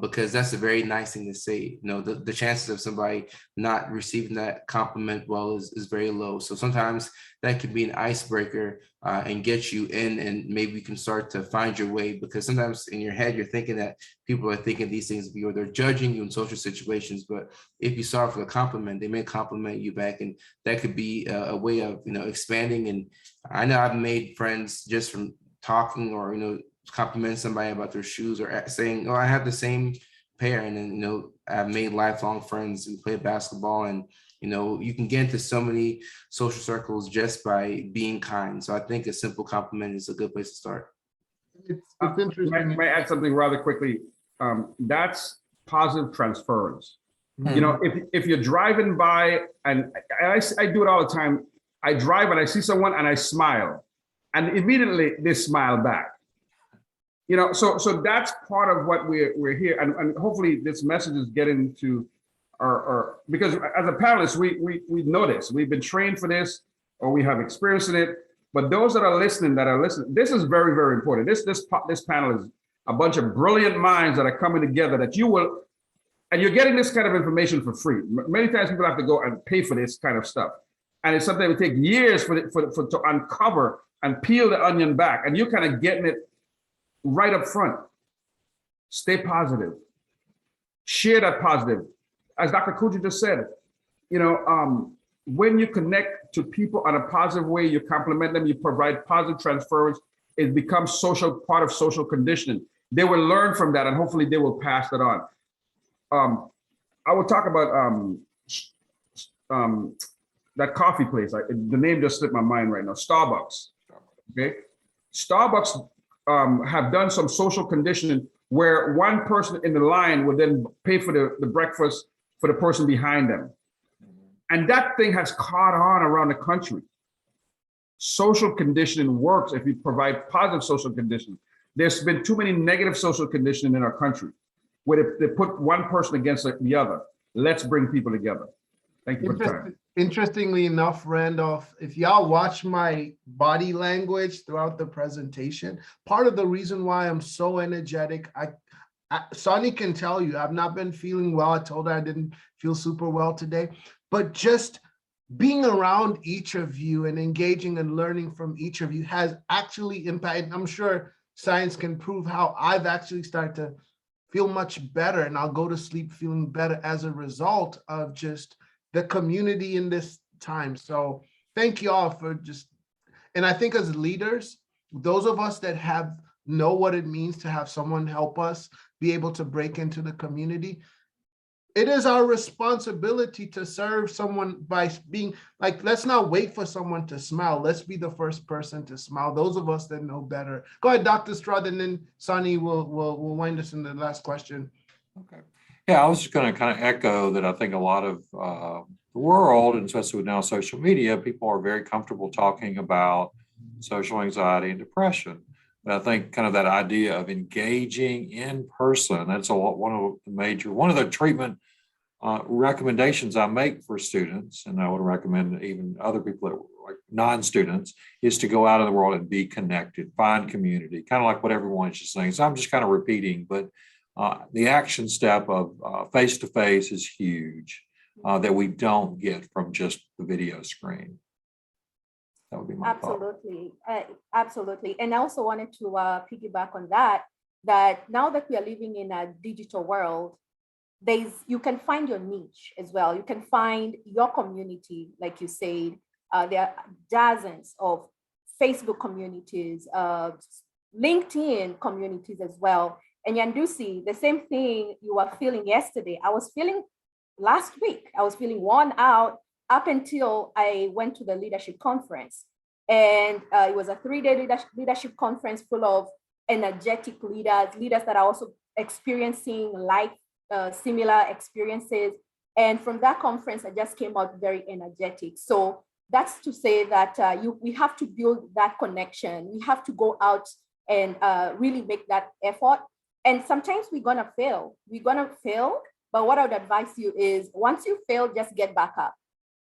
Because that's a very nice thing to say. You know, the chances of somebody not receiving that compliment well is very low. So sometimes that can be an icebreaker and get you in, and maybe you can start to find your way, because sometimes in your head you're thinking that people are thinking these things of you, or they're judging you in social situations. But if you start with a compliment, they may compliment you back, and that could be a way of, you know, expanding. And I know I've made friends just from talking, or, you know, compliment somebody about their shoes, or saying, oh, I have the same pair. And then, you know, I've made lifelong friends who play basketball, and, you know, you can get into so many social circles just by being kind. So I think a simple compliment is a good place to start. It's interesting. May I add something rather quickly? That's positive transference. You know, if you're driving by, and I do it all the time, I drive and I see someone and I smile, and immediately they smile back. You know, so that's part of what we're here, and hopefully this message is getting to our, because as a panelist, we know this, we've been trained for this, or we have experience in it. But those that are listening, this is very, very important. This panel is a bunch of brilliant minds that are coming together that you will, and you're getting this kind of information for free. Many times people have to go and pay for this kind of stuff. And it's something that would take years to uncover and peel the onion back. And you're kind of getting it right up front. Stay positive. Share that positive. As Dr. Kojo just said, when you connect to people in a positive way, you compliment them, you provide positive transference, it becomes part of social conditioning. They will learn from that and hopefully they will pass that on. I will talk about that coffee place. The name just slipped my mind right now, Starbucks. Okay, Starbucks have done some social conditioning where one person in the line would then pay for the breakfast for the person behind them. And that thing has caught on around the country. Social conditioning works if you provide positive social conditioning. There's been too many negative social conditioning in our country, where they put one person against the other. Let's bring people together. Thank you for the time. Interestingly enough, Randolph, if y'all watch my body language throughout the presentation, part of the reason why I'm so energetic, Sonny can tell you, I've not been feeling well. I told her I didn't feel super well today, but just being around each of you and engaging and learning from each of you has actually impacted. I'm sure science can prove how I've actually started to feel much better, and I'll go to sleep feeling better as a result of just the community in this time. So thank you all for and I think as leaders, those of us that know what it means to have someone help us be able to break into the community, it is our responsibility to serve someone by being like, let's not wait for someone to smile. Let's be the first person to smile. Those of us that know better. Go ahead, Dr. Stroud, and then Sonny will wind us in the last question. Okay. Yeah, I was just going to kind of echo that. I think a lot of the world, and especially with now social media, people are very comfortable talking about social anxiety and depression. But I think kind of that idea of engaging in person, that's one of the treatment recommendations I make for students, and I would recommend even other people that like non-students, is to go out in the world and be connected, find community, kind of like what everyone is just saying. So I'm just kind of repeating, but the action step of face-to-face is huge that we don't get from just the video screen. That would be my thought. Absolutely. And I also wanted to piggyback on that now that we are living in a digital world, you can find your niche as well. You can find your community, like you said. There are dozens of Facebook communities, LinkedIn communities as well. And Yandusi, the same thing you were feeling yesterday, I was feeling last week. I was feeling worn out up until I went to the leadership conference. And it was a 3-day leadership conference full of energetic leaders that are also experiencing life, similar experiences. And from that conference, I just came out very energetic. So that's to say that we have to build that connection. We have to go out and really make that effort. And sometimes we're gonna fail. But what I would advise you is once you fail, just get back up.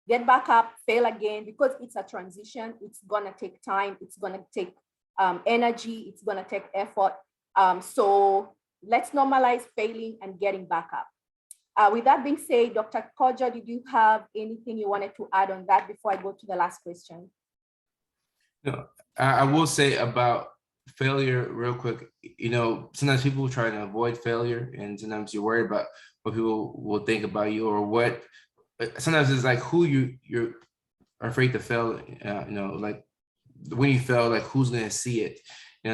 Get back up, fail again, because it's a transition. It's gonna take time. It's gonna take energy. It's gonna take effort. So let's normalize failing and getting back up. With that being said, Dr. Kojo, did you have anything you wanted to add on that before I go to the last question? No, I will say about failure real quick. Sometimes people try to avoid failure, and sometimes you're worried about what people will think about you, or what. Sometimes it's like who you're afraid to fail. Like when you fail, like who's gonna see it?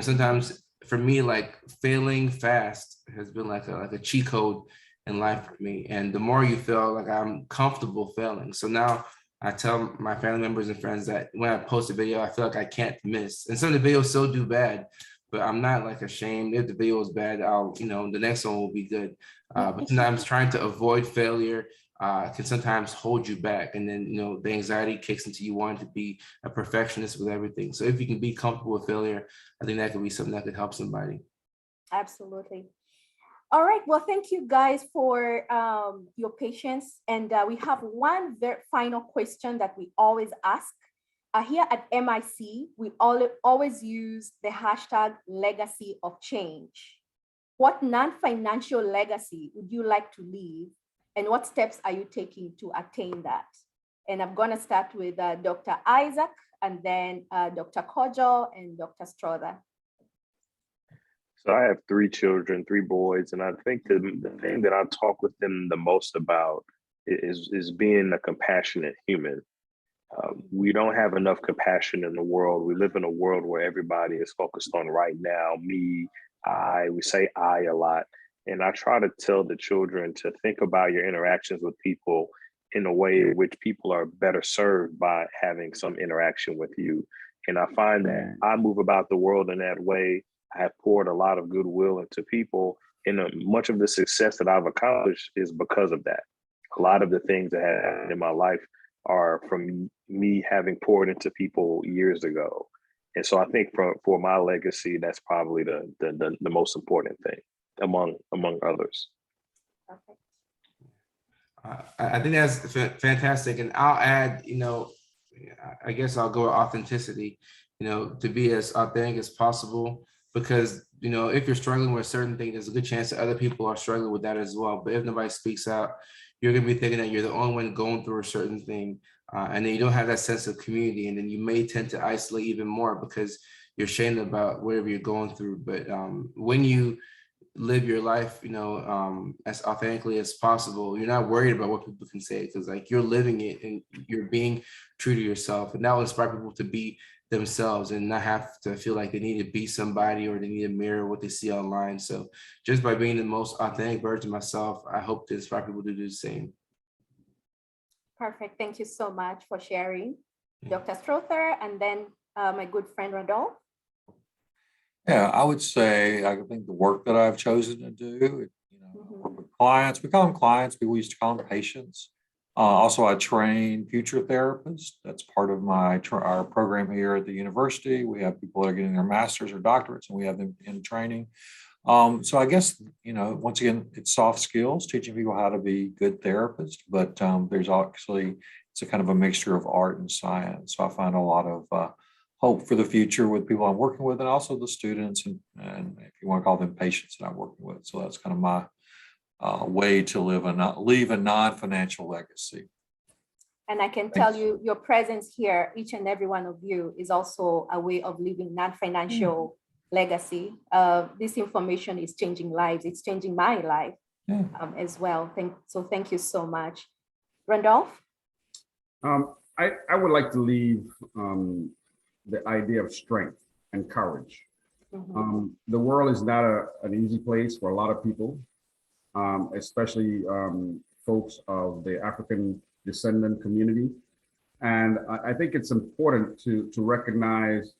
Sometimes for me, like failing fast has been like a cheat code in life for me. And the more you fail, like I'm comfortable failing. So now I tell my family members and friends that when I post a video, I feel like I can't miss. And some of the videos still do bad, but I'm not like ashamed. If the video is bad, the next one will be good. But sometimes trying to avoid failure can sometimes hold you back. And then, the anxiety kicks into you wanting to be a perfectionist with everything. So if you can be comfortable with failure, I think that could be something that could help somebody. Absolutely. All right. Well, thank you guys for your patience. And we have one very final question that we always ask. here at M.I.C, we always use the hashtag legacy of change. What non-financial legacy would you like to leave, and what steps are you taking to attain that? And I'm going to start with Dr. Isaac, and then Dr. Kojo and Dr. Strother. So I have 3 children, 3 boys, and I think the thing that I talk with them the most about is being a compassionate human. We don't have enough compassion in the world. We live in a world where everybody is focused on right now, me, I. We say I a lot. And I try to tell the children to think about your interactions with people in a way in which people are better served by having some interaction with you. And I find that I move about the world in that way. I have poured a lot of goodwill into people, and much of the success that I've accomplished is because of that. A lot of the things that have happened in my life are from me having poured into people years ago. And so I think for my legacy, that's probably the most important thing among others. Perfect. I think that's fantastic. And I'll add, I guess I'll go with authenticity, to be as authentic as possible, because, if you're struggling with a certain thing, there's a good chance that other people are struggling with that as well. But if nobody speaks out, you're going to be thinking that you're the only one going through a certain thing. And then you don't have that sense of community. And then you may tend to isolate even more because you're ashamed about whatever you're going through. But when you live your life, as authentically as possible, you're not worried about what people can say, because like you're living it and you're being true to yourself. And that will inspire people to be themselves and not have to feel like they need to be somebody or they need to mirror what they see online. So just by being the most authentic version of myself, I hope to inspire people to do the same. Perfect. Thank you so much for sharing, Dr. Strother, and then my good friend Rodolphe. Yeah, I would say, I think the work that I've chosen to do, work with clients, we call them clients, we used to call them patients. Also, I train future therapists. That's part of our program here at the university. We have people that are getting their master's or doctorates, and we have them in training. So I guess, once again, it's soft skills, teaching people how to be good therapists, but there's actually, it's a kind of a mixture of art and science. So I find a lot of hope for the future with people I'm working with, and also the students, and if you want to call them patients that I'm working with. So that's kind of my way to leave a non-financial legacy. And I can tell you, your presence here, each and every one of you, is also a way of living non-financial legacy. This information is changing lives. It's changing my life as well. Thank you so much. Randolph? I would like to leave the idea of strength and courage. The world is not an easy place for a lot of people, especially folks of the African descendant community. And I think it's important to recognize,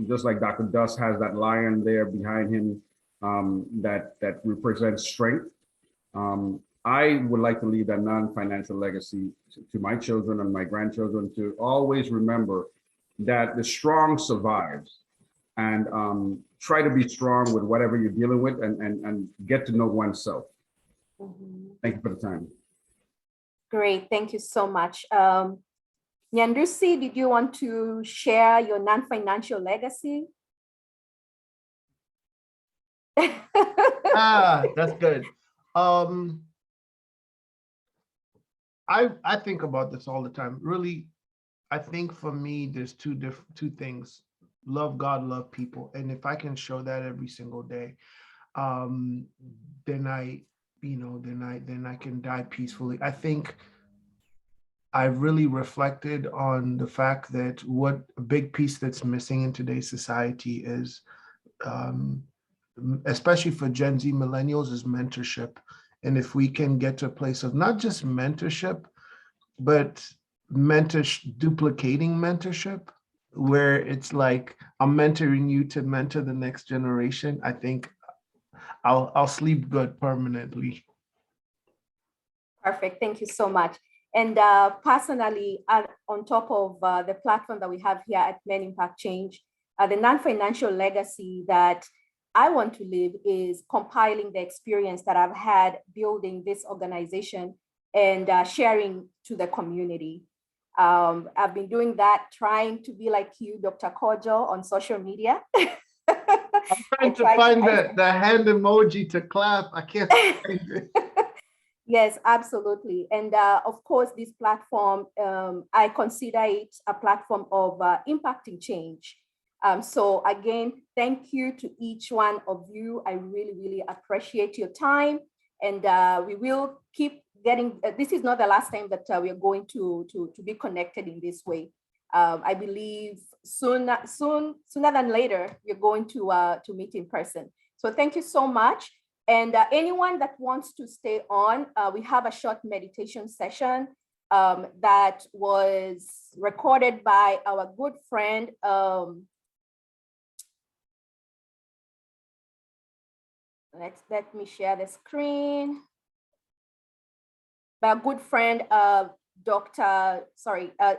just like Dr. Dust has that lion there behind him that represents strength. I would like to leave that non-financial legacy to my children and my grandchildren, to always remember that the strong survives, and try to be strong with whatever you're dealing with, and get to know oneself. Thank you for the time. Great, thank you so much. Nyandusi, did you want to share your non-financial legacy? That's good. I think about this all the time. Really, I think for me, there's two things: love God, love people. And if I can show that every single day, then I can die peacefully. I think I really reflected on the fact that what a big piece that's missing in today's society is, especially for Gen Z millennials, is mentorship. And if we can get to a place of not just mentorship, but duplicating mentorship, where it's like I'm mentoring you to mentor the next generation, I think I'll sleep good permanently. Perfect. Thank you so much. And personally, on top of the platform that we have here at Men Impact Change, the non-financial legacy that I want to leave is compiling the experience that I've had building this organization and sharing to the community. I've been doing that, trying to be like you, Dr. Kojo, on social media. I'm trying to find the hand emoji to clap. I can't find it. Yes, absolutely. And of course, this platform, I consider it a platform of impacting change. So again, thank you to each one of you. I really, really appreciate your time. And we will keep getting, this is not the last time that we are going to be connected in this way. I believe sooner than later, we're going to meet in person. So thank you so much. And anyone that wants to stay on, we have a short meditation session that was recorded by our good friend. Let me share the screen. By a good friend,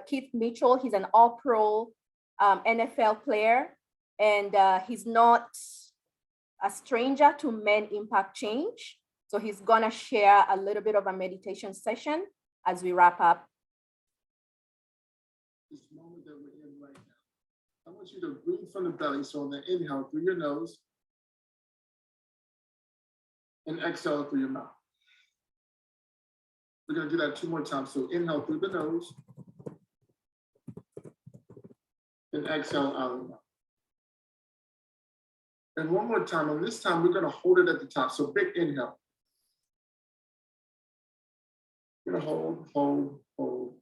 Keith Mitchell. He's an all-pro NFL player, and he's not a stranger to Men Impact Change. So he's gonna share a little bit of a meditation session as we wrap up. This moment that we're in right now, I want you to breathe from the belly. So on the inhale through your nose and exhale through your mouth. We're gonna do that 2 more times. So inhale through the nose and exhale out of the mouth. And 1 more time, and this time we're gonna hold it at the top. So big inhale. You're gonna hold, hold, hold.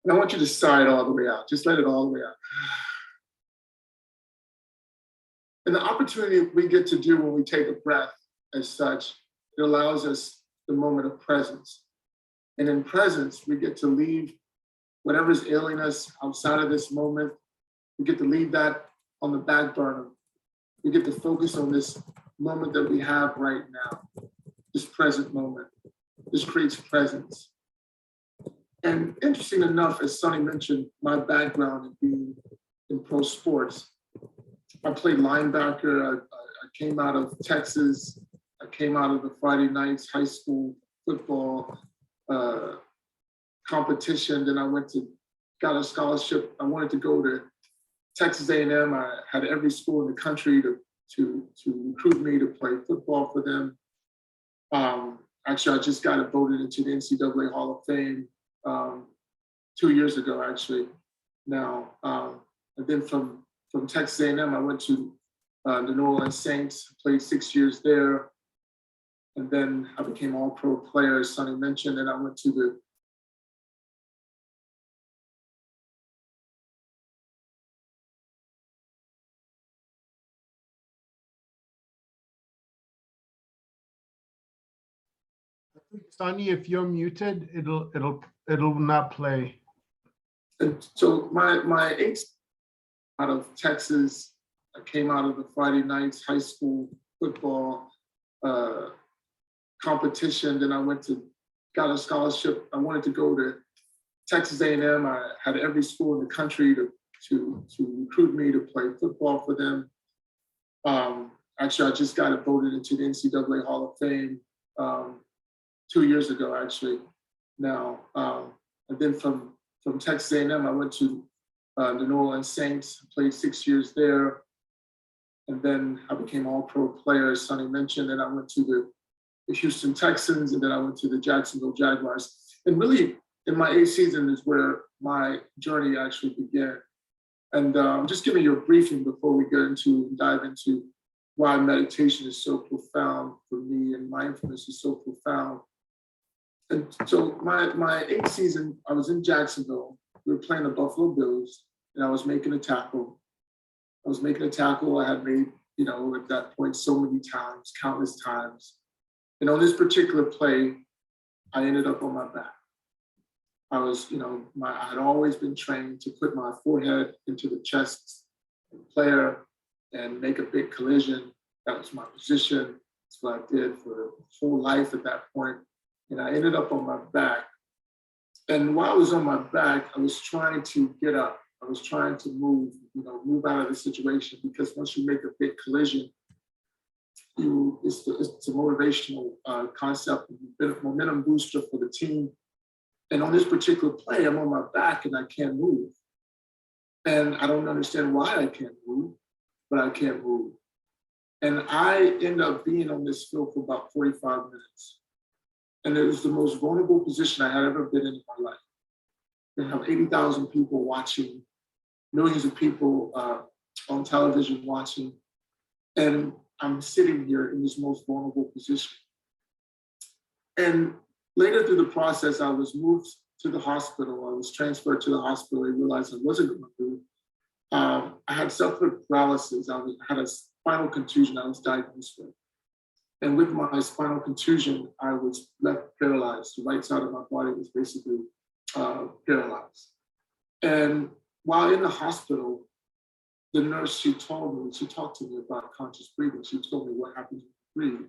And I want you to sigh it all the way out. Just let it all the way out. And the opportunity we get to do when we take a breath as such, it allows us the moment of presence. And in presence, we get to leave whatever's ailing us outside of this moment. We get to leave that on the back burner. We get to focus on this moment that we have right now, this present moment. This creates presence. And interesting enough, as Sonny mentioned, my background in being in pro sports, I played linebacker. I came out of Texas. I came out of the Friday nights high school football competition. Then I got a scholarship. I wanted to go to Texas A&M. I had every school in the country to recruit me to play football for them. Actually, I just got voted into the NCAA Hall of Fame 2 years ago, actually. Now, and then from Texas A&M, I went to the New Orleans Saints, played 6 years there. And then I became all-pro player, as Sonny mentioned, and I went to the Sonny, if you're muted, it'll not play. And so my eighth out of Texas, I came out of the Friday nights high school football competition. Then I got a scholarship. I wanted to go to Texas A&M. I had every school in the country to recruit me to play football for them. Actually, I just got voted into the NCAA Hall of Fame 2 years ago, actually. Now, and then from Texas A&M, I went to the New Orleans Saints, played 6 years there. And then I became all-pro player, as Sonny mentioned, and I went to the Houston Texans, and then I went to the Jacksonville Jaguars. And really, in my 8th season is where my journey actually began. And I'm just giving you a briefing before we dive into why meditation is so profound for me and mindfulness is so profound. And so my 8th season, I was in Jacksonville. We were playing the Buffalo Bills, and I was making a tackle. I had made, at that point, so many times, countless times. And on this particular play, I ended up on my back. I was, I had always been trained to put my forehead into the chest of the player and make a big collision. That was my position. That's what I did for whole life at that point. And I ended up on my back. And while I was on my back, I was trying to get up. I was trying to move out of the situation, because once you make a big collision, it's a motivational concept, a momentum booster for the team. And on this particular play, I'm on my back and I can't move. And I don't understand why I can't move, but I can't move. And I end up being on this field for about 45 minutes. And it was the most vulnerable position I had ever been in my life. You have 80,000 people watching, millions of people on television watching. And I'm sitting here in this most vulnerable position. And later through the process, I was moved to the hospital. I was transferred to the hospital. I realized I wasn't going to move. I had suffered paralysis. I had a spinal contusion I was diagnosed with. And with my spinal contusion, I was left paralyzed. The right side of my body was basically paralyzed. And while in the hospital, the nurse, she talked to me about conscious breathing. She told me what happens when you breathe.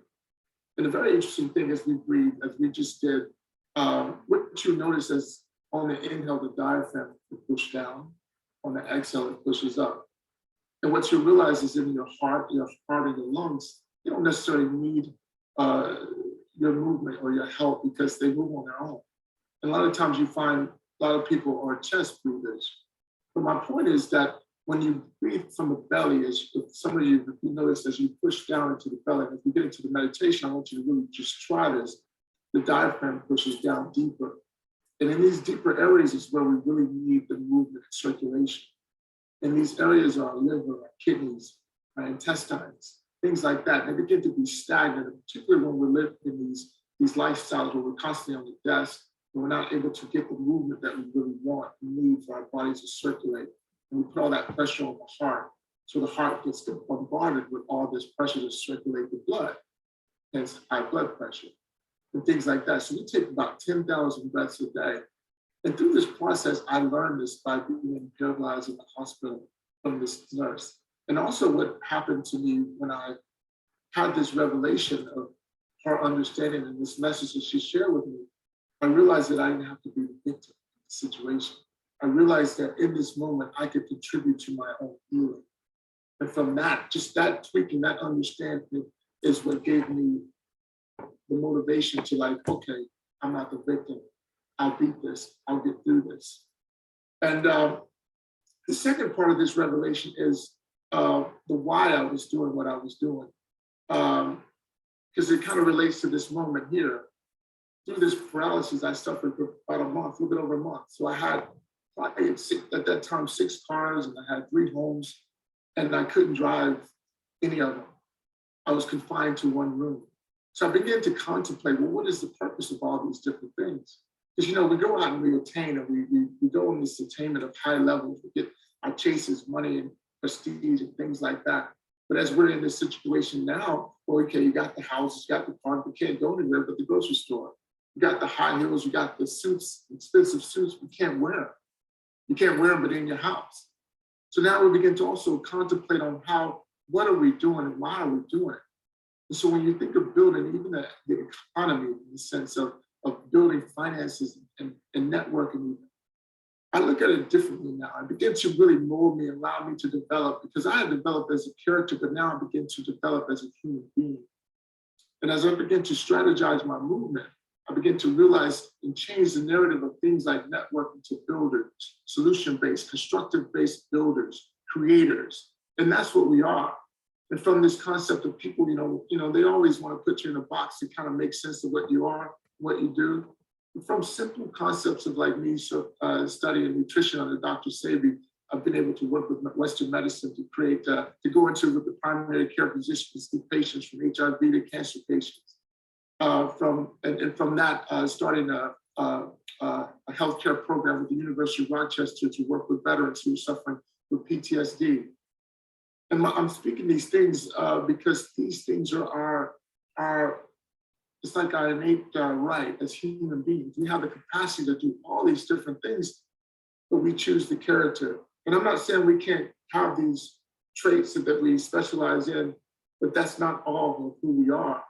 And a very interesting thing as we breathe, as we just did, what you notice is on the inhale, the diaphragm will push down. On the exhale, it pushes up. And what you realize is in your heart and your lungs, you don't necessarily need your movement or your help because they move on their own. And a lot of times you find a lot of people are chest breathers. But my point is that when you breathe from the belly, as if some of you notice as you push down into the belly, and if you get into the meditation, I want you to really just try this. The diaphragm pushes down deeper. And in these deeper areas is where we really need the movement and circulation. And these areas are our liver, our kidneys, our intestines, things like that. They begin to be stagnant, particularly when we're living in these lifestyles where we're constantly on the desk, and we're not able to get the movement that we really want and need for our bodies to circulate. And we put all that pressure on the heart. So the heart gets bombarded with all this pressure to circulate the blood, hence high blood pressure and things like that. So we take about 10,000 breaths a day. And through this process, I learned this by being paralyzed in the hospital from this nurse. And also what happened to me when I had this revelation of her understanding and this message that she shared with me, I realized that I didn't have to be the victim of the situation. I realized that in this moment, I could contribute to my own healing. And from that, just that tweaking, that understanding is what gave me the motivation to like, okay, I'm not the victim. I'll beat this, I'll get through this. And the second part of this revelation is the why I was doing what I was doing. Because it kind of relates to this moment here. Through this paralysis, I suffered for about a month, a little bit over a month. So I had at that time 6 cars and I had 3 homes and I couldn't drive any of them. I was confined to one room. So I began to contemplate, well, what is the purpose of all these different things? Because, you know, we go out and we attain and we go on this attainment of high levels. We get our chases, money and prestige and things like that. But as we're in this situation now, well, okay, you got the house, you got the car, we can't go anywhere but the grocery store. You got the high heels, you got the suits, expensive suits, we can't wear them. You can't wear them but in your house. So now we begin to also contemplate on what are we doing and why are we doing it? And so when you think of building even the economy in the sense of building finances and networking, I look at it differently now. I begin to really mold me, allow me to develop, because I had developed as a character, but now I begin to develop as a human being. And as I begin to strategize my movement, I begin to realize and change the narrative of things like networking to builders, solution-based, constructive-based builders, creators. And that's what we are. And from this concept of people, you know, they always want to put you in a box to kind of make sense of what you are, what you do. And from simple concepts of like me studying nutrition under Dr. Sebi, I've been able to work with Western medicine to create, to go into with the primary care physicians, to patients from HIV to cancer patients. From that, starting a healthcare program with the University of Rochester to work with veterans who are suffering with PTSD. And I'm speaking these things because these things are it's like our innate right as human beings. We have the capacity to do all these different things, but we choose the character. And I'm not saying we can't have these traits that we specialize in, but that's not all of who we are.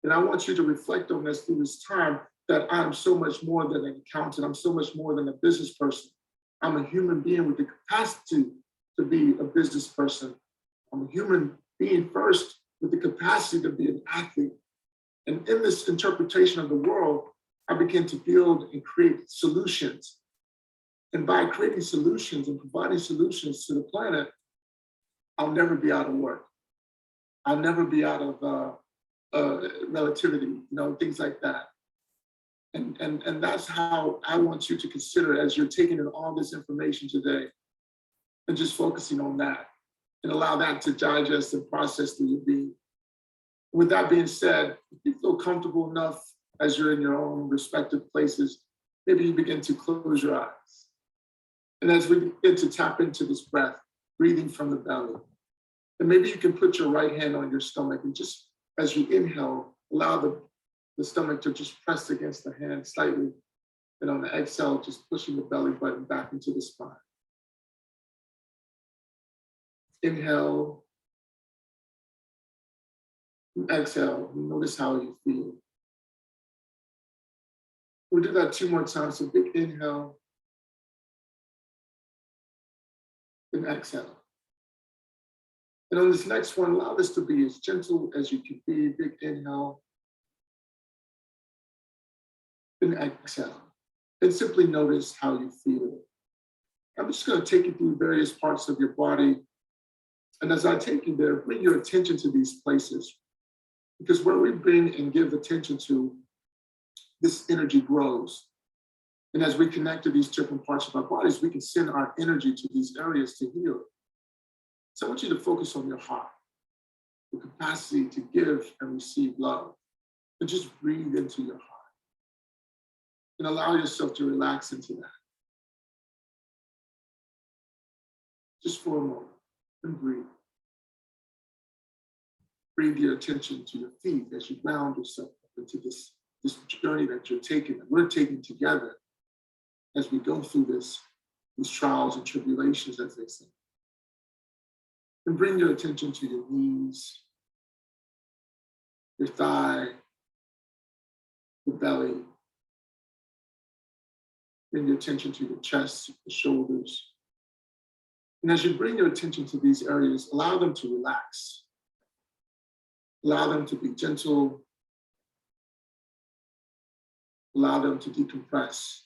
And I want you to reflect on this through this time, that I'm so much more than an accountant. I'm so much more than a business person. I'm a human being with the capacity to be a business person. I'm a human being first with the capacity to be an athlete. And in this interpretation of the world, I begin to build and create solutions. And by creating solutions and providing solutions to the planet, I'll never be out of work. I'll never be out of relativity, things like that. And that's how I want you to consider as you're taking in all this information today and just focusing on that and allow that to digest and process through your being. With that being said, if you feel comfortable enough as you're in your own respective places, maybe you begin to close your eyes. And as we begin to tap into this breath, breathing from the belly, and maybe you can put your right hand on your stomach and just as you inhale, allow the stomach to just press against the hand slightly. And on the exhale, just pushing the belly button back into the spine. Inhale. And exhale. Notice how you feel. We'll do that 2 more times. So big inhale. And exhale. And on this next one, allow this to be as gentle as you can be. Big inhale. And exhale. And simply notice how you feel. I'm just going to take you through various parts of your body. And as I take you there, bring your attention to these places. Because where we bring and give attention to, this energy grows. And as we connect to these different parts of our bodies, we can send our energy to these areas to heal. So I want you to focus on your heart, the capacity to give and receive love. And just breathe into your heart. And allow yourself to relax into that. Just for a moment, and breathe. Bring your attention to your feet as you ground yourself into this journey that you're taking, that we're taking together as we go through these trials and tribulations, as they say. And bring your attention to your knees, your thigh, your belly. Bring your attention to your chest, your shoulders. And as you bring your attention to these areas, allow them to relax. Allow them to be gentle. Allow them to decompress.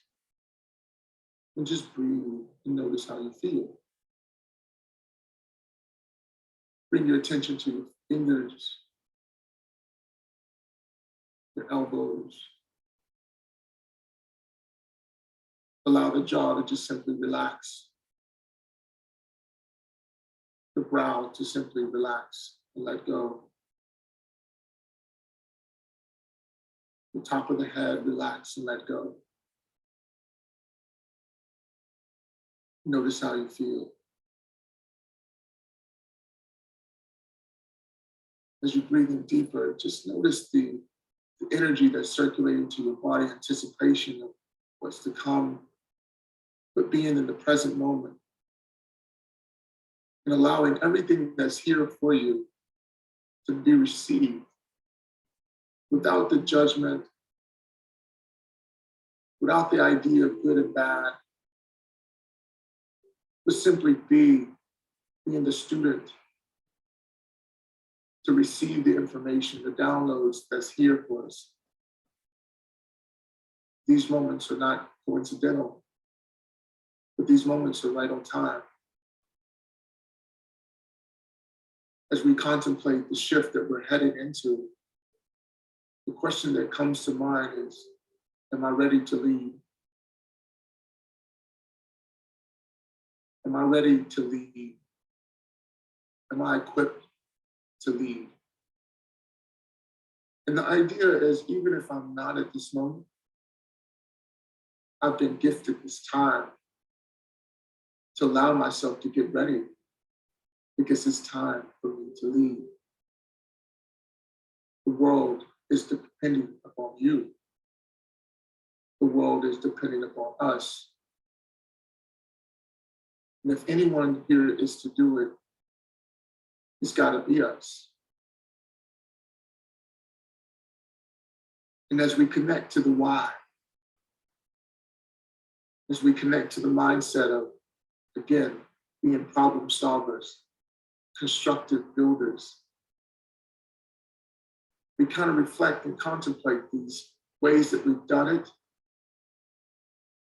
And just breathe and notice how you feel. Bring your attention to your fingers, your elbows. Allow the jaw to just simply relax. The brow to simply relax and let go. The top of the head, relax and let go. Notice how you feel. As you breathe in deeper, just notice the energy that's circulating to your body, anticipation of what's to come, but being in the present moment and allowing everything that's here for you to be received without the judgment, without the idea of good and bad, but simply being the student to receive the information, the downloads that's here for us. These moments are not coincidental, but these moments are right on time. As we contemplate the shift that we're heading into, the question that comes to mind is, am I ready to lead? Am I ready to lead? Am I equipped to lead? And the idea is, even if I'm not at this moment, I've been gifted this time to allow myself to get ready, because it's time for me to lead. The world is depending upon you. The world is depending upon us. And if anyone here is to do it, it's got to be us. And as we connect to the why, as we connect to the mindset of, again, being problem solvers, constructive builders, we kind of reflect and contemplate these ways that we've done it.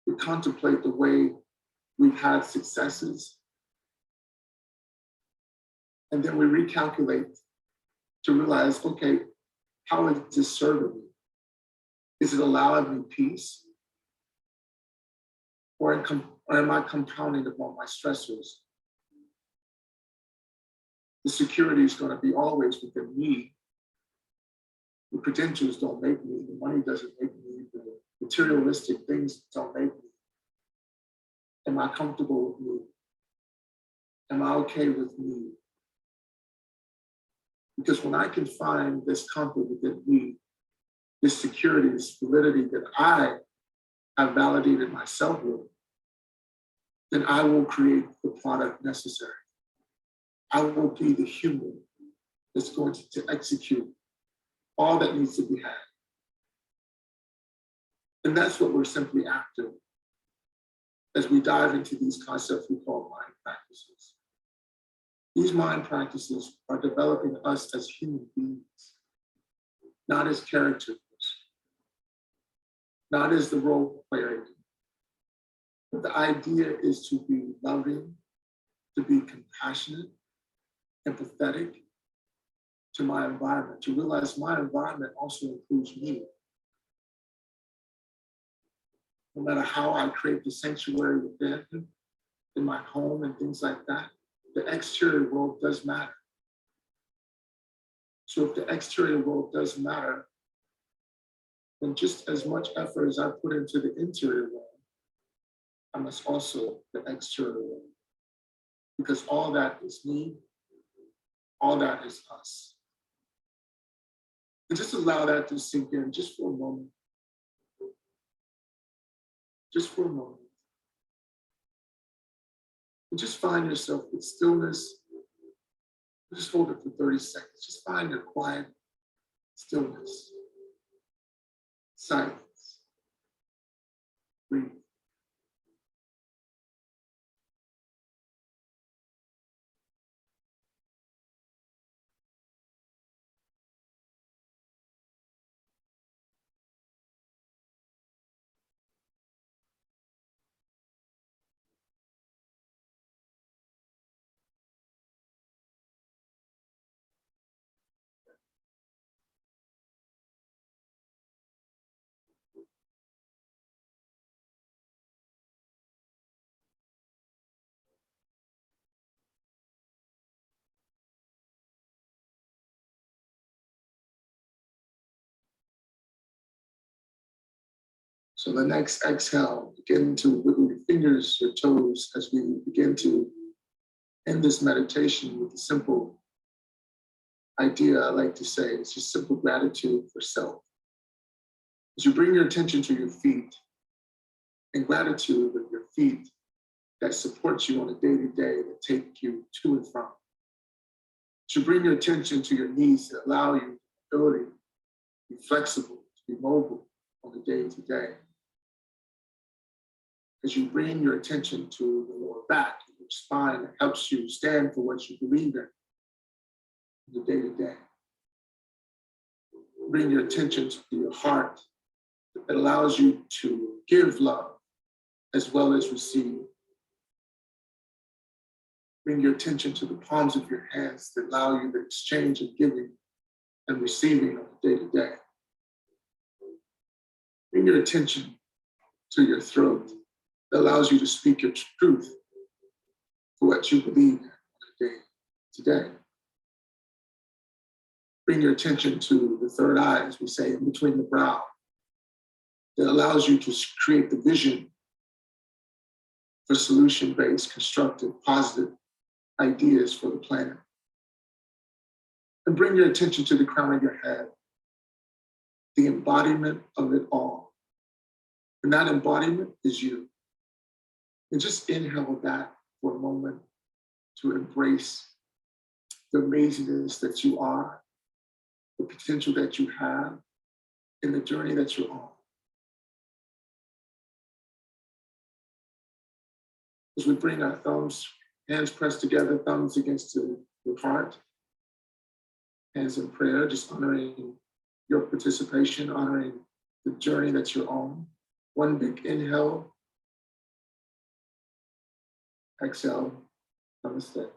We contemplate the way we've had successes. And then we recalculate to realize, okay, how is this serving me? Is it allowing me peace? Or am I compounding upon my stressors? The security is going to be always within me. The credentials don't make me, the money doesn't make me, the materialistic things don't make me. Am I comfortable with me? Am I okay with me? Because when I can find this comfort within me, this security, this validity that I have validated myself with, then I will create the product necessary. I will be the human that's going to execute all that needs to be had. And that's what we're simply after as we dive into these concepts we call mind practices. These mind practices are developing us as human beings, not as characters, not as the role player. But the idea is to be loving, to be compassionate, empathetic to my environment, to realize my environment also includes me. No matter how I create the sanctuary within, in my home and things like that, the exterior world does matter. So if the exterior world does matter, then just as much effort as I put into the interior world, I must also the exterior world. Because all that is me, all that is us. And just allow that to sink in just for a moment. Just for a moment. And just find yourself with stillness. Just hold it for 30 seconds. Just find your quiet stillness. Silence. Breathe. So the next exhale, begin to wiggle your fingers, your toes, as we begin to end this meditation with a simple idea I like to say. It's just simple gratitude for self. As you bring your attention to your feet, and gratitude of your feet that support you on a day-to-day, that take you to and from. As you bring your attention to your knees that allow you the ability to be flexible, to be mobile on a day-to-day. As you bring your attention to the lower back, your spine that helps you stand for what you believe in the day-to-day. Bring your attention to your heart that allows you to give love as well as receive. Bring your attention to the palms of your hands that allow you the exchange of giving and receiving on a day-to-day. Bring your attention to your throat that allows you to speak your truth for what you believe in day-to-day. Bring your attention to the third eye, as we say, in between the brow, that allows you to create the vision for solution-based, constructive, positive ideas for the planet. And bring your attention to the crown of your head, the embodiment of it all. And that embodiment is you. And just inhale that for a moment to embrace the amazingness that you are, the potential that you have, and the journey that you're on. As we bring our thumbs, hands pressed together, thumbs against the heart, hands in prayer, just honoring your participation, honoring the journey that you're on. One big inhale. Exhale. Namaste.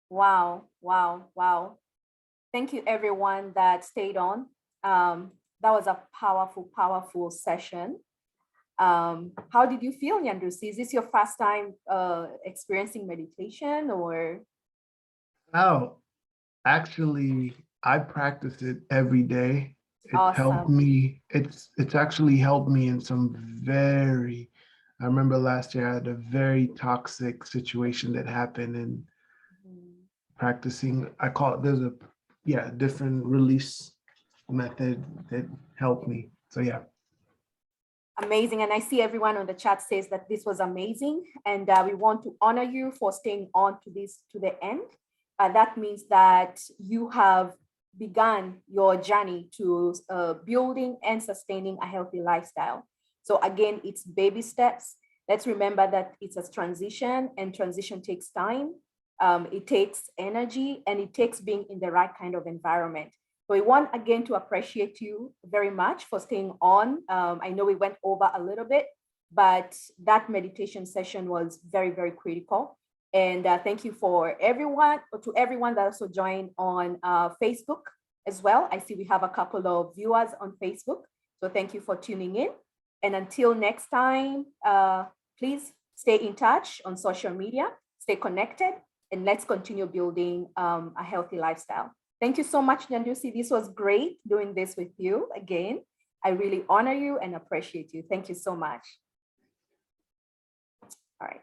Wow, wow, wow. Thank you everyone that stayed on. That was a powerful, powerful session. How did you feel, Nyandusi? Is this your first time experiencing meditation or? Oh, actually, I practice it every day. It helped Awesome. me. It's actually helped me in some I remember last year I had a very toxic situation that happened, and practicing, there's a different release method that helped me. So yeah. Amazing. And I see everyone on the chat says that this was amazing. And we want to honor you for staying on to the end. That means that you have begun your journey to building and sustaining a healthy lifestyle. So again, it's baby steps. Let's remember that it's a transition, and transition takes time. It takes energy, and it takes being in the right kind of environment. So we want again to appreciate you very much for staying on. I know we went over a little bit, but that meditation session was very, very critical. And thank you to everyone that also joined on Facebook as well. I see we have a couple of viewers on Facebook. So thank you for tuning in. And until next time, please stay in touch on social media, stay connected, and let's continue building a healthy lifestyle. Thank you so much, Nyandusi. This was great doing this with you again. I really honor you and appreciate you. Thank you so much. All right.